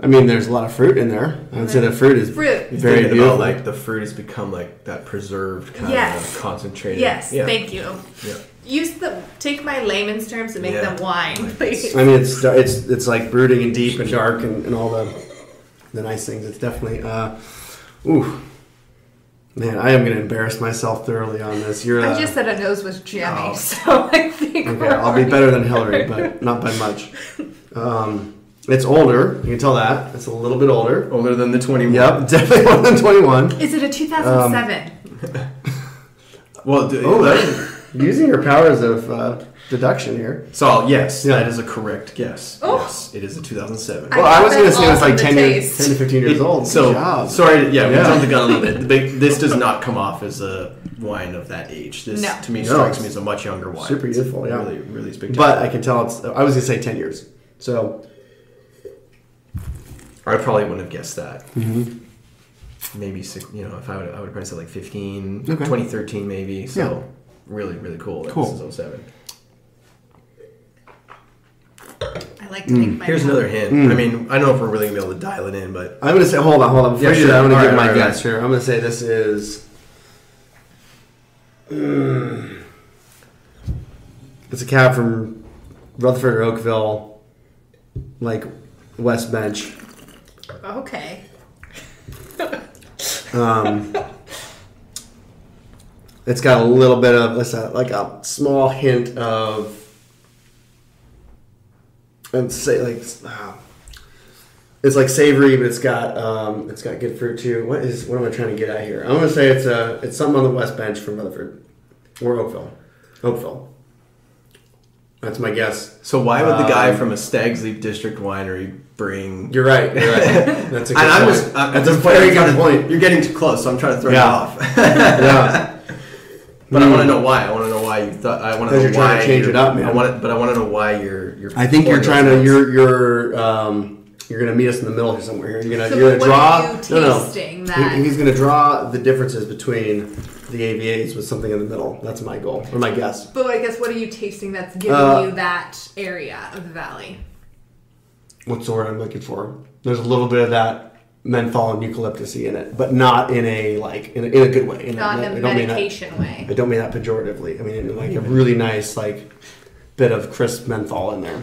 I mean, there's a lot of fruit in there. I would say the fruit is very beautiful. About, like, the fruit has become like that preserved kind of concentrated. Yes, thank you. Yeah. Take my layman's terms and make them wine, please. I mean, it's like brooding and deep and dark and all the nice things. It's definitely man, I am going to embarrass myself thoroughly on this. I just said a nose was jammy, so I think I'll be better than Hillary, but not by much. It's older. You can tell that. It's a little bit older. Older than the 21. Yep, definitely older than 21. Is it a 2007? Well, using your powers of deduction here. So, yes, that is a correct guess. Oh. Yes, it is a 2007. Well, I was going to say it was like 10 to 15 years old. So, sorry, we jumped the gun a little bit. This does not come off as a wine of that age. This, to me, strikes me as a much younger wine. Super youthful, Really, really spectacular. But I can tell I was going to say 10 years. So... I probably wouldn't have guessed that. Mm-hmm. Maybe, if I would probably say like 15, 2013 maybe. So really, really cool. Cool. This is 07. I like to think Here's another hint. I mean, I don't know if we're really going to be able to dial it in, but... I'm going to say, hold on. Before you do that, I'm going to give my guess here. I'm going to say this is... It's a cab from Rutherford or Oakville, like West Bench. Okay. It's got a little bit of, like a small hint of, I'd say like, it's like savory, but it's got good fruit too. What am I trying to get at here? I'm gonna say it's something on the West Bench from Rutherford or Oakville. That's my guess. So why would the guy from a Stag's Leap District winery bring... You're right. That's a good point. That's a very good point. You're getting too close, so I'm trying to throw you off. But I want to know why. I want to know why you thought... I want to know why... You're trying to change it up, man. But I want to know why you're... I think you're trying to... You're going to meet us in the middle here somewhere. You're going to draw... He's going to draw the differences between... the AVAs with something in the middle. That's my goal, or my guess. But I guess what are you tasting that's giving you that area of the valley? What's the word I'm looking for? There's a little bit of that menthol and eucalyptus-y in it, but not in a in a good way. Not in a medication way. I don't mean that pejoratively. I mean in like a really nice bit of crisp menthol in there,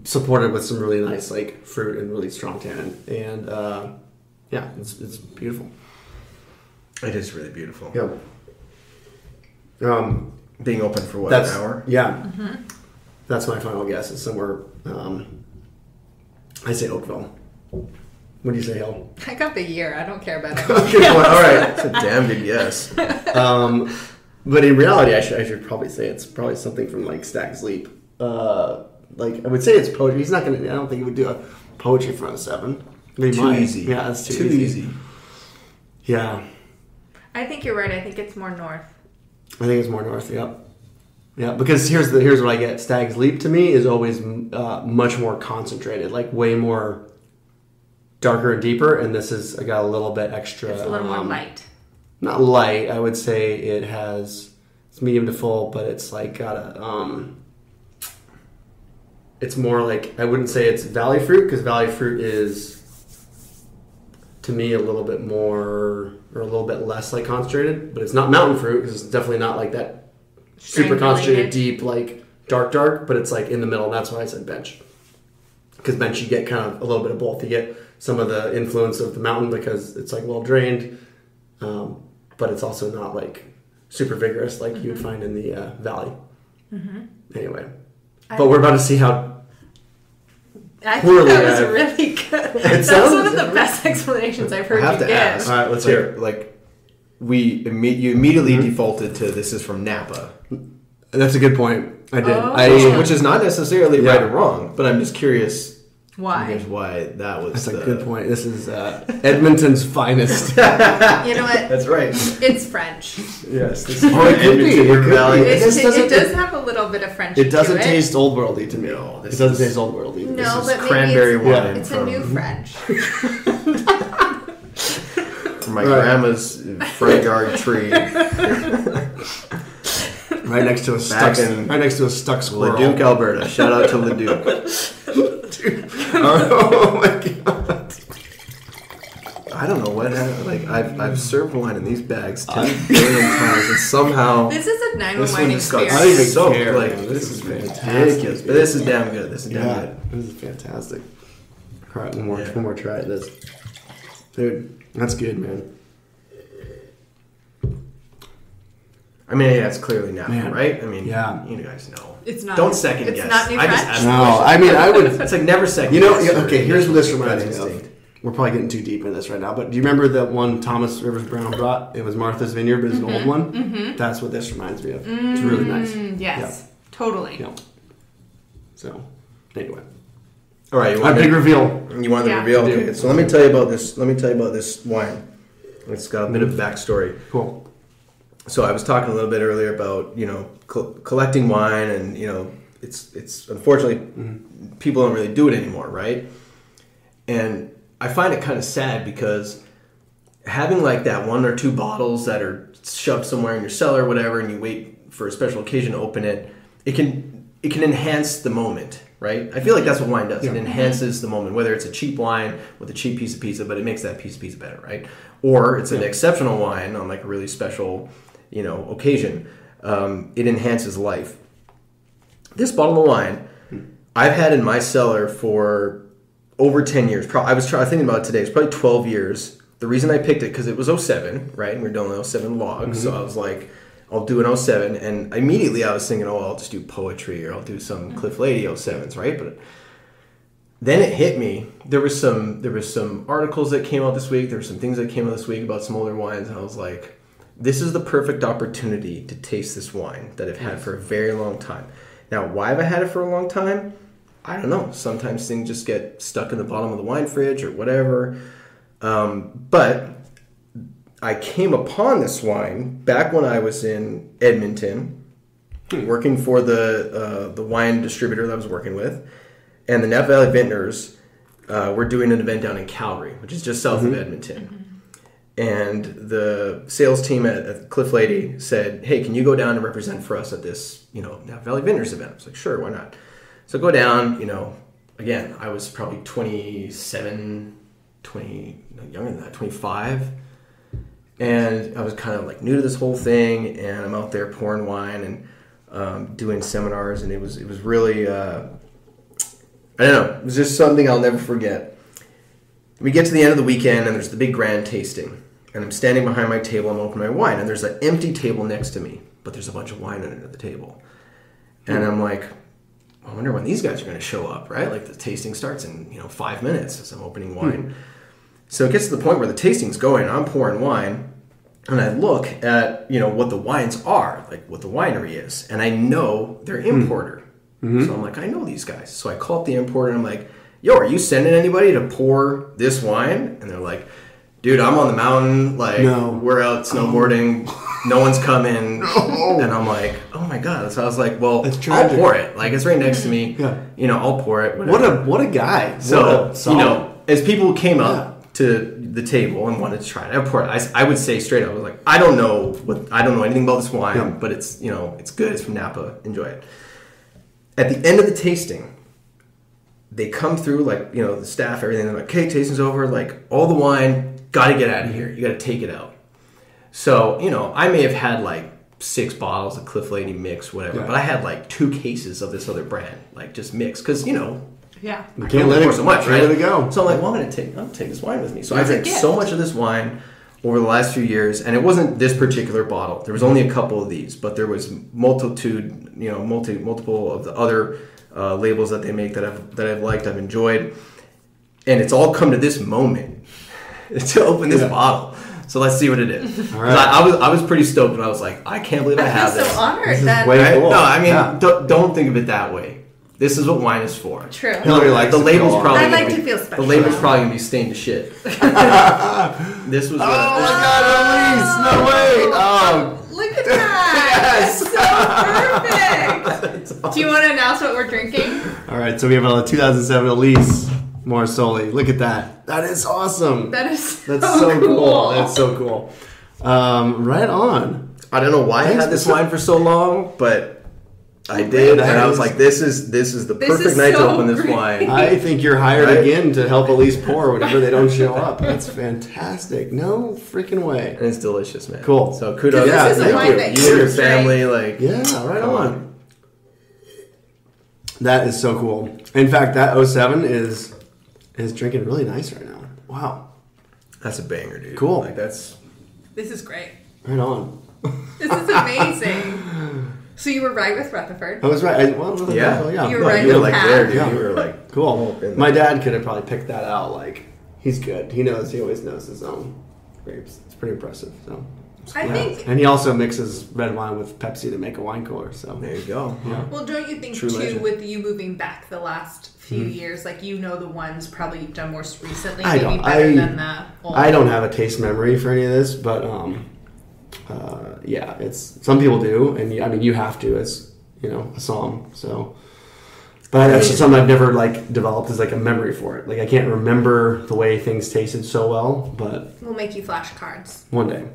supported with some really nice fruit and really strong tannin, and it's beautiful. It is really beautiful. Yeah. Being open for an hour? Yeah. Mm-hmm. That's my final guess. It's somewhere, I say Oakville. What do you say, Hill? I got the year. I don't care about it. Okay, all right. It's a damn good guess. But in reality, I should probably say it's probably something from Stag's Leap. I would say it's poetry. He's not going to, I don't think he would do a poetry front of 7. Too easy. Yeah, it's too easy. Yeah. I think you're right. I think it's more north. I think it's more north. Yep. Yeah, because here's what I get. Stag's Leap to me is always much more concentrated, way more darker and deeper. And this is got a little bit extra. It's a little more light. Not light. I would say it's medium to full, but it's got a It's more I wouldn't say it's valley fruit because valley fruit is, to me, a little bit more or a little bit less concentrated, but it's not mountain fruit because it's definitely not that super concentrated, deep, dark, but it's in the middle, and that's why I said bench. Because bench, you get kind of a little bit of both. You get some of the influence of the mountain because it's well drained, but it's also not super vigorous you would find in the valley. Mm-hmm. Anyway, but we're about to see how. I think that was really good. That's one of the best explanations I've heard you give. Ask. All right, let's hear it. You immediately defaulted to this is from Napa. That's a good point. I did. Which is not necessarily right or wrong, but I'm just curious. Why? Why that was. That's a good point. This is Edmonton's finest. You know what? That's right. It's French. Yes. It could be. It does have a little bit of French. It doesn't taste old worldy to me. No, it doesn't taste old worldy. No, this is but cranberry maybe wine. It's a new French. From my grandma's front yard tree. Right next to a stuck squirrel. Leduc, Alberta. Shout out to Leduc. Oh my god. I don't know what happened. Like I've served wine in these bags 10 billion times, and somehow this is a 911 experience. I don't even so care. Like this is ridiculous, but this is damn good. This is fantastic. All right, one more try at this, dude. That's good, man. I mean, yeah, it's clearly Napa, right? I mean, you guys know. It's not. Don't second guess. It's not New I just French? asked No, I mean, I would. It's like never second You know, guess. okay, here's what this reminds me instinct. of. We're probably getting too deep into this right now, but do you remember that one Thomas Rivers Brown brought? It was Martha's Vineyard, but it's an old one. Mm-hmm. That's what this reminds me of. It's really nice. Yes, totally. Yeah. So, anyway. All right, you want a big reveal. You want the reveal? Okay, so let me tell you about this. Let me tell you about this wine. It's got a bit of backstory. Cool. So I was talking a little bit earlier about collecting wine, and it's unfortunately people don't really do it anymore, right? And I find it kind of sad because having like that 1 or 2 bottles that are shoved somewhere in your cellar or whatever, and you wait for a special occasion to open it, it can enhance the moment, right? I feel like that's what wine does. It enhances the moment, whether it's a cheap wine with a cheap piece of pizza, but it makes that piece of pizza better, right? Or it's an exceptional wine on like a really special occasion. It enhances life. This bottle of wine I've had in my cellar for over 10 years. I was thinking about it today. It's probably 12 years. The reason I picked it, because it was 07, right? And we're doing an 07 log. So I was like, I'll do an 07. And immediately I was thinking, I'll just do poetry, or I'll do some Cliff Lede 07s, right? But then it hit me. There was some articles that came out this week. There were some things that came out this week about some older wines. And I was like, this is the perfect opportunity to taste this wine that I've had for a very long time. Now, why have I had it for a long time? I don't know. Sometimes things just get stuck in the bottom of the wine fridge or whatever. But I came upon this wine back when I was in Edmonton, working for the wine distributor that I was working with. And the Napa Valley Vintners were doing an event down in Calgary, which is just south of Edmonton. And the sales team at Cliff Lede said, hey, can you go down and represent for us at this, Napa Valley Vintners event? I was like, sure, why not? So go down, again, I was probably 27, younger than that, 25. And I was kind of like new to this whole thing, and I'm out there pouring wine and doing seminars, and it was really, I don't know, it was just something I'll never forget. We get to the end of the weekend, and there's the big grand tasting. And I'm standing behind my table, I'm opening my wine, and there's an empty table next to me, but there's a bunch of wine under the table. And I'm like, I wonder when these guys are going to show up, right? Like the tasting starts in 5 minutes as I'm opening wine. So it gets to the point where the tasting's going, I'm pouring wine, and I look at what the wines are, like what the winery is, and I know their importer. So I'm like, I know these guys. So I call up the importer, and I'm like, yo, are you sending anybody to pour this wine? And they're like, dude, I'm on the mountain, we're out snowboarding, no one's coming. And I'm like, oh my god. So I was like, well, I'll pour it. Like, it's right next to me. I'll pour it. Whatever. What a guy. So, as people came up to the table and wanted to try it, I poured it. I would say straight up, I was like, I don't know anything about this wine, but it's, it's good. It's from Napa. Enjoy it. At the end of the tasting, they come through, the staff, everything. They're like, okay, tasting's over. Like, all the wine, got to get out of here. You got to take it out. So, I may have had 6 bottles of Cliff Lede mix, whatever, but I had 2 cases of this other brand, just mixed. Because, you can't let it so much, right? Let it go. So I'm like, well, I'll take this wine with me. So I drank so much of this wine over the last few years, and it wasn't this particular bottle. There was only a couple of these, but there was multiple of the other labels that they make that I've liked, I've enjoyed, and it's all come to this moment to open this bottle. So let's see what it is. All right. I was pretty stoked when I was like, I can't believe I have this. I'm so honored. This way cool. No, I mean, don't think of it that way. This is what wine is for. True. Hillary likes the label's probably. I like to feel special. The label's probably gonna be stained to shit. This was. Oh my God, Elise! No way! Oh, look at that! That's so perfect. Awesome. Do you want to announce what we're drinking? All right, so we have a 2007 Elise Morasoli. Look at that. That is awesome. That's so cool. That's so cool. Right on. I don't know why I had this wine for so long, but I did, and I was like, "This is the perfect night to open this wine." I think you're hired again to help Elise pour whenever they don't show up. That's fantastic. No freaking way. And it's delicious, man. Cool. So kudos. Yeah, this is a wine that you and your family, like, yeah, right on. That is so cool. In fact, that 07 is drinking really nice right now. Wow, that's a banger, dude. Cool. Like This is great. Right on. This is amazing. So you were right with Rutherford. I was right. You were right. You were like there, dude. Yeah. You were like cool. My dad could have probably picked that out. Like, he's good. He always knows his own grapes. It's pretty impressive. So I think, and he also mixes red wine with Pepsi to make a wine cooler. So there you go. Yeah. Well, don't you think True too, legend. with you moving back the last few years, like the ones probably you've done more recently, I don't. better than the old. I don't have a taste memory for any of this, but yeah, it's some people do, and I mean you have to as a song. So, but that's just something I've never like developed as like a memory for it. Like I can't remember the way things tasted so well, but we'll make you flashcards one day.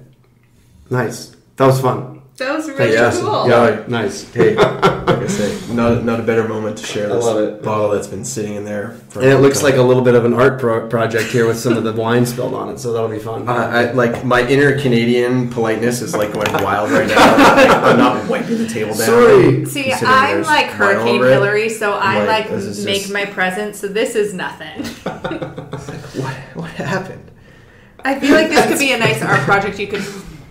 Nice. That was fun. That was really cool. Yeah, nice. Hey, like I say, not a better moment to share this bottle that's been sitting in there. And it looks like a little bit of an art project here with some of the wine spilled on it, so that'll be fun. I like my inner Canadian politeness is like going wild right now. Like, I'm not wiping the table down. Sorry. See, I'm like Hurricane Hillary, so I like, make my presence. So this is nothing. What happened? I feel like this could be a nice art project. You could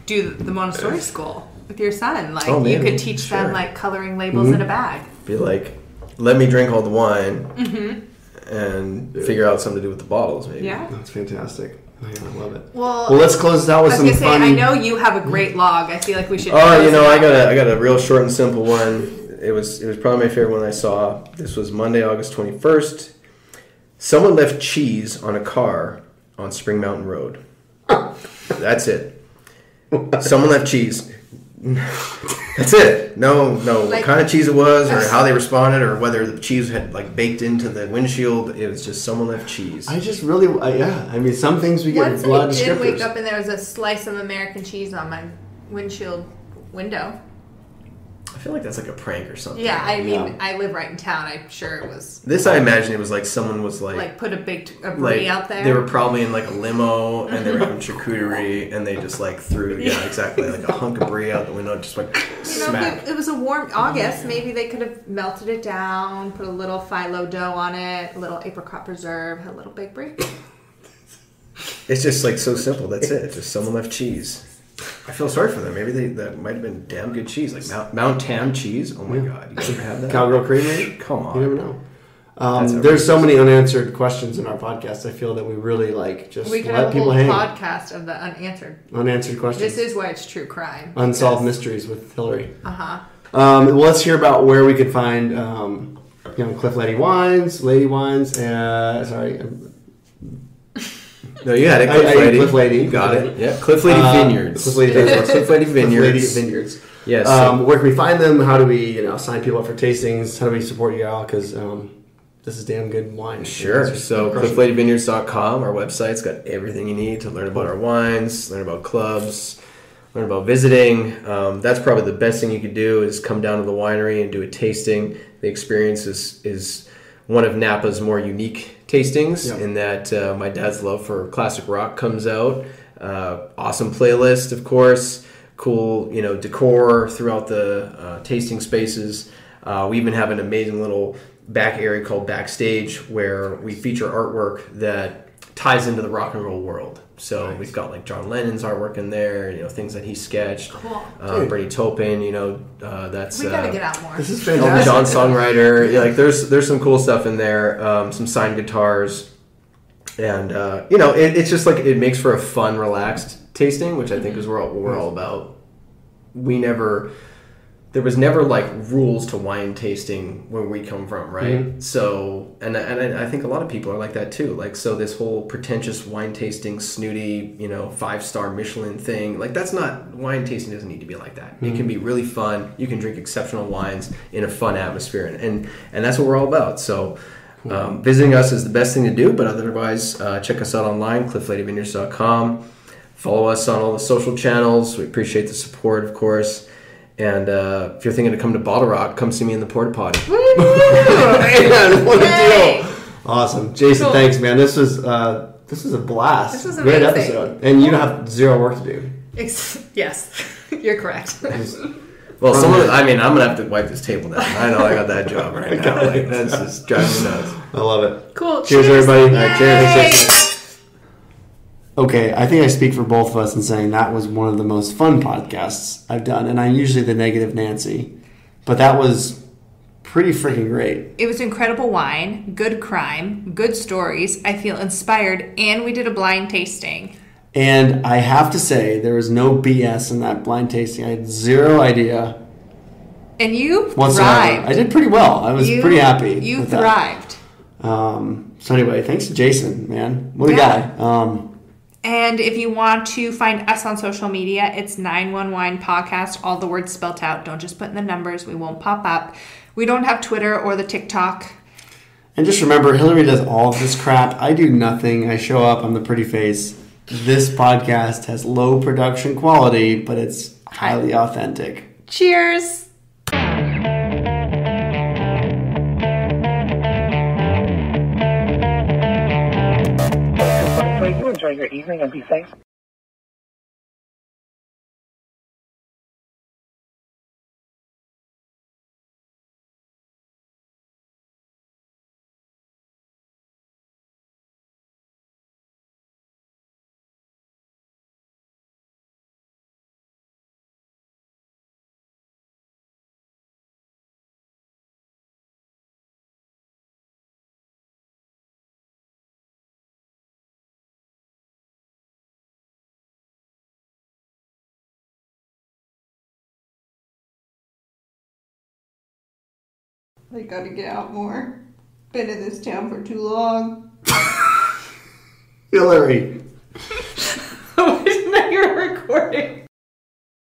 do the Montessori school with your son. Like you could teach them like coloring labels in a bag. Be like, let me drink all the wine and figure out something to do with the bottles. Maybe. Yeah, that's fantastic. I love it. Well, let's close this out with some fun. I know you have a great log. I feel like we should. I got a real short and simple one. It was probably my favorite one I saw. This was Monday, August 21st. Someone left cheese on a car on Spring Mountain Road. That's it. Someone left cheese. That's it. No, what kind of cheese it was, or how they responded, or whether the cheese had like baked into the windshield. It was just someone left cheese. I just really, I mean, some things we get Once a lot of I did descriptors. wake up and there was a slice of American cheese on my windshield window. I feel like that's like a prank or something. Yeah, I mean, I live right in town. I'm sure it was. This, I imagine it was like someone was like put a big brie out there. They were probably in like a limo and they were having charcuterie and they just like threw, exactly, like a hunk of brie out the window and just went smack. It was a warm August. Maybe they could have melted it down, put a little phyllo dough on it, a little apricot preserve, a little baked brie. It's just like so simple. That's it. Just someone left cheese. I feel sorry for them. Maybe that might have been damn good cheese, like Mount Tam cheese. Oh my god, you ever have that? Cowgirl Creamery? Come on, you never know. There's so many unanswered questions in our podcast. I feel that we really let people hang. We could have a whole podcast of the unanswered questions. This is why it's true crime. Unsolved mysteries with Hillary. Well, let's hear about where we could find, Cliff Lede Wines, Lady Wines. No, you had it. Cliff Lede. You got it. Yeah. Cliff Lede Vineyards. Cliff Lede Vineyards. Cliff Lede Vineyards. Yes. Where can we find them? How do we, sign people up for tastings? How do we support you all? Because this is damn good wine. Sure. So cliffledevineyards.com, our website's got everything you need to learn about our wines, learn about clubs, learn about visiting. That's probably the best thing you could do is come down to the winery and do a tasting. The experience is one of Napa's more unique tastings in that my dad's love for classic rock comes out. Awesome playlist, of course. Cool, decor throughout the tasting spaces. We even have an amazing little back area called Backstage where we feature artwork that ties into the rock and roll world. So we've got like John Lennon's artwork in there, things that he sketched. Cool. Bernie Taupin, that's... We gotta get out more. This is fantastic. John Songwriter. There's some cool stuff in there. Some signed guitars. And, it's just like, it makes for a fun, relaxed tasting, which I think is what we're all about. There was never like rules to wine tasting where we come from, right? Mm-hmm. So, and I think a lot of people are like that too. Like, so this whole pretentious wine tasting, snooty, 5-star Michelin thing, like that's not, wine tasting doesn't need to be like that. Mm-hmm. It can be really fun. You can drink exceptional wines in a fun atmosphere, and that's what we're all about. So, visiting us is the best thing to do, but otherwise, check us out online, cliffledevineyards.com. Follow us on all the social channels. We appreciate the support, of course. And if you're thinking to come to Bottle Rock, come see me in the Porta Potty. Man, what a deal! Awesome, Jason. Thanks, man. This was a blast. This was a great episode, and you have zero work to do. Yes, you're correct. Well, I'm gonna have to wipe this table down. I know I got that job right now. Like, that's just driving me nuts. I love it. Cool. Cheers everybody. All right, cheers. Okay, I think I speak for both of us in saying that was one of the most fun podcasts I've done, and I'm usually the negative Nancy, but that was pretty freaking great. It was incredible wine, good crime, good stories. I feel inspired, and we did a blind tasting. And I have to say, there was no BS in that blind tasting. I had zero idea. And you whatsoever. thrived. I did pretty well. I was pretty happy. You thrived. So anyway, thanks to Jason, man. What a guy. And if you want to find us on social media, it's 91 Wine Podcast, all the words spelt out. Don't just put in the numbers. We won't pop up. We don't have Twitter or the TikTok. And just remember, Hillary does all of this crap. I do nothing. I show up. I'm the pretty face. This podcast has low production quality, but it's highly authentic. Cheers! You enjoy your evening and be safe. I gotta get out more. Been in this town for too long. Hillary. Oh, now you're recording.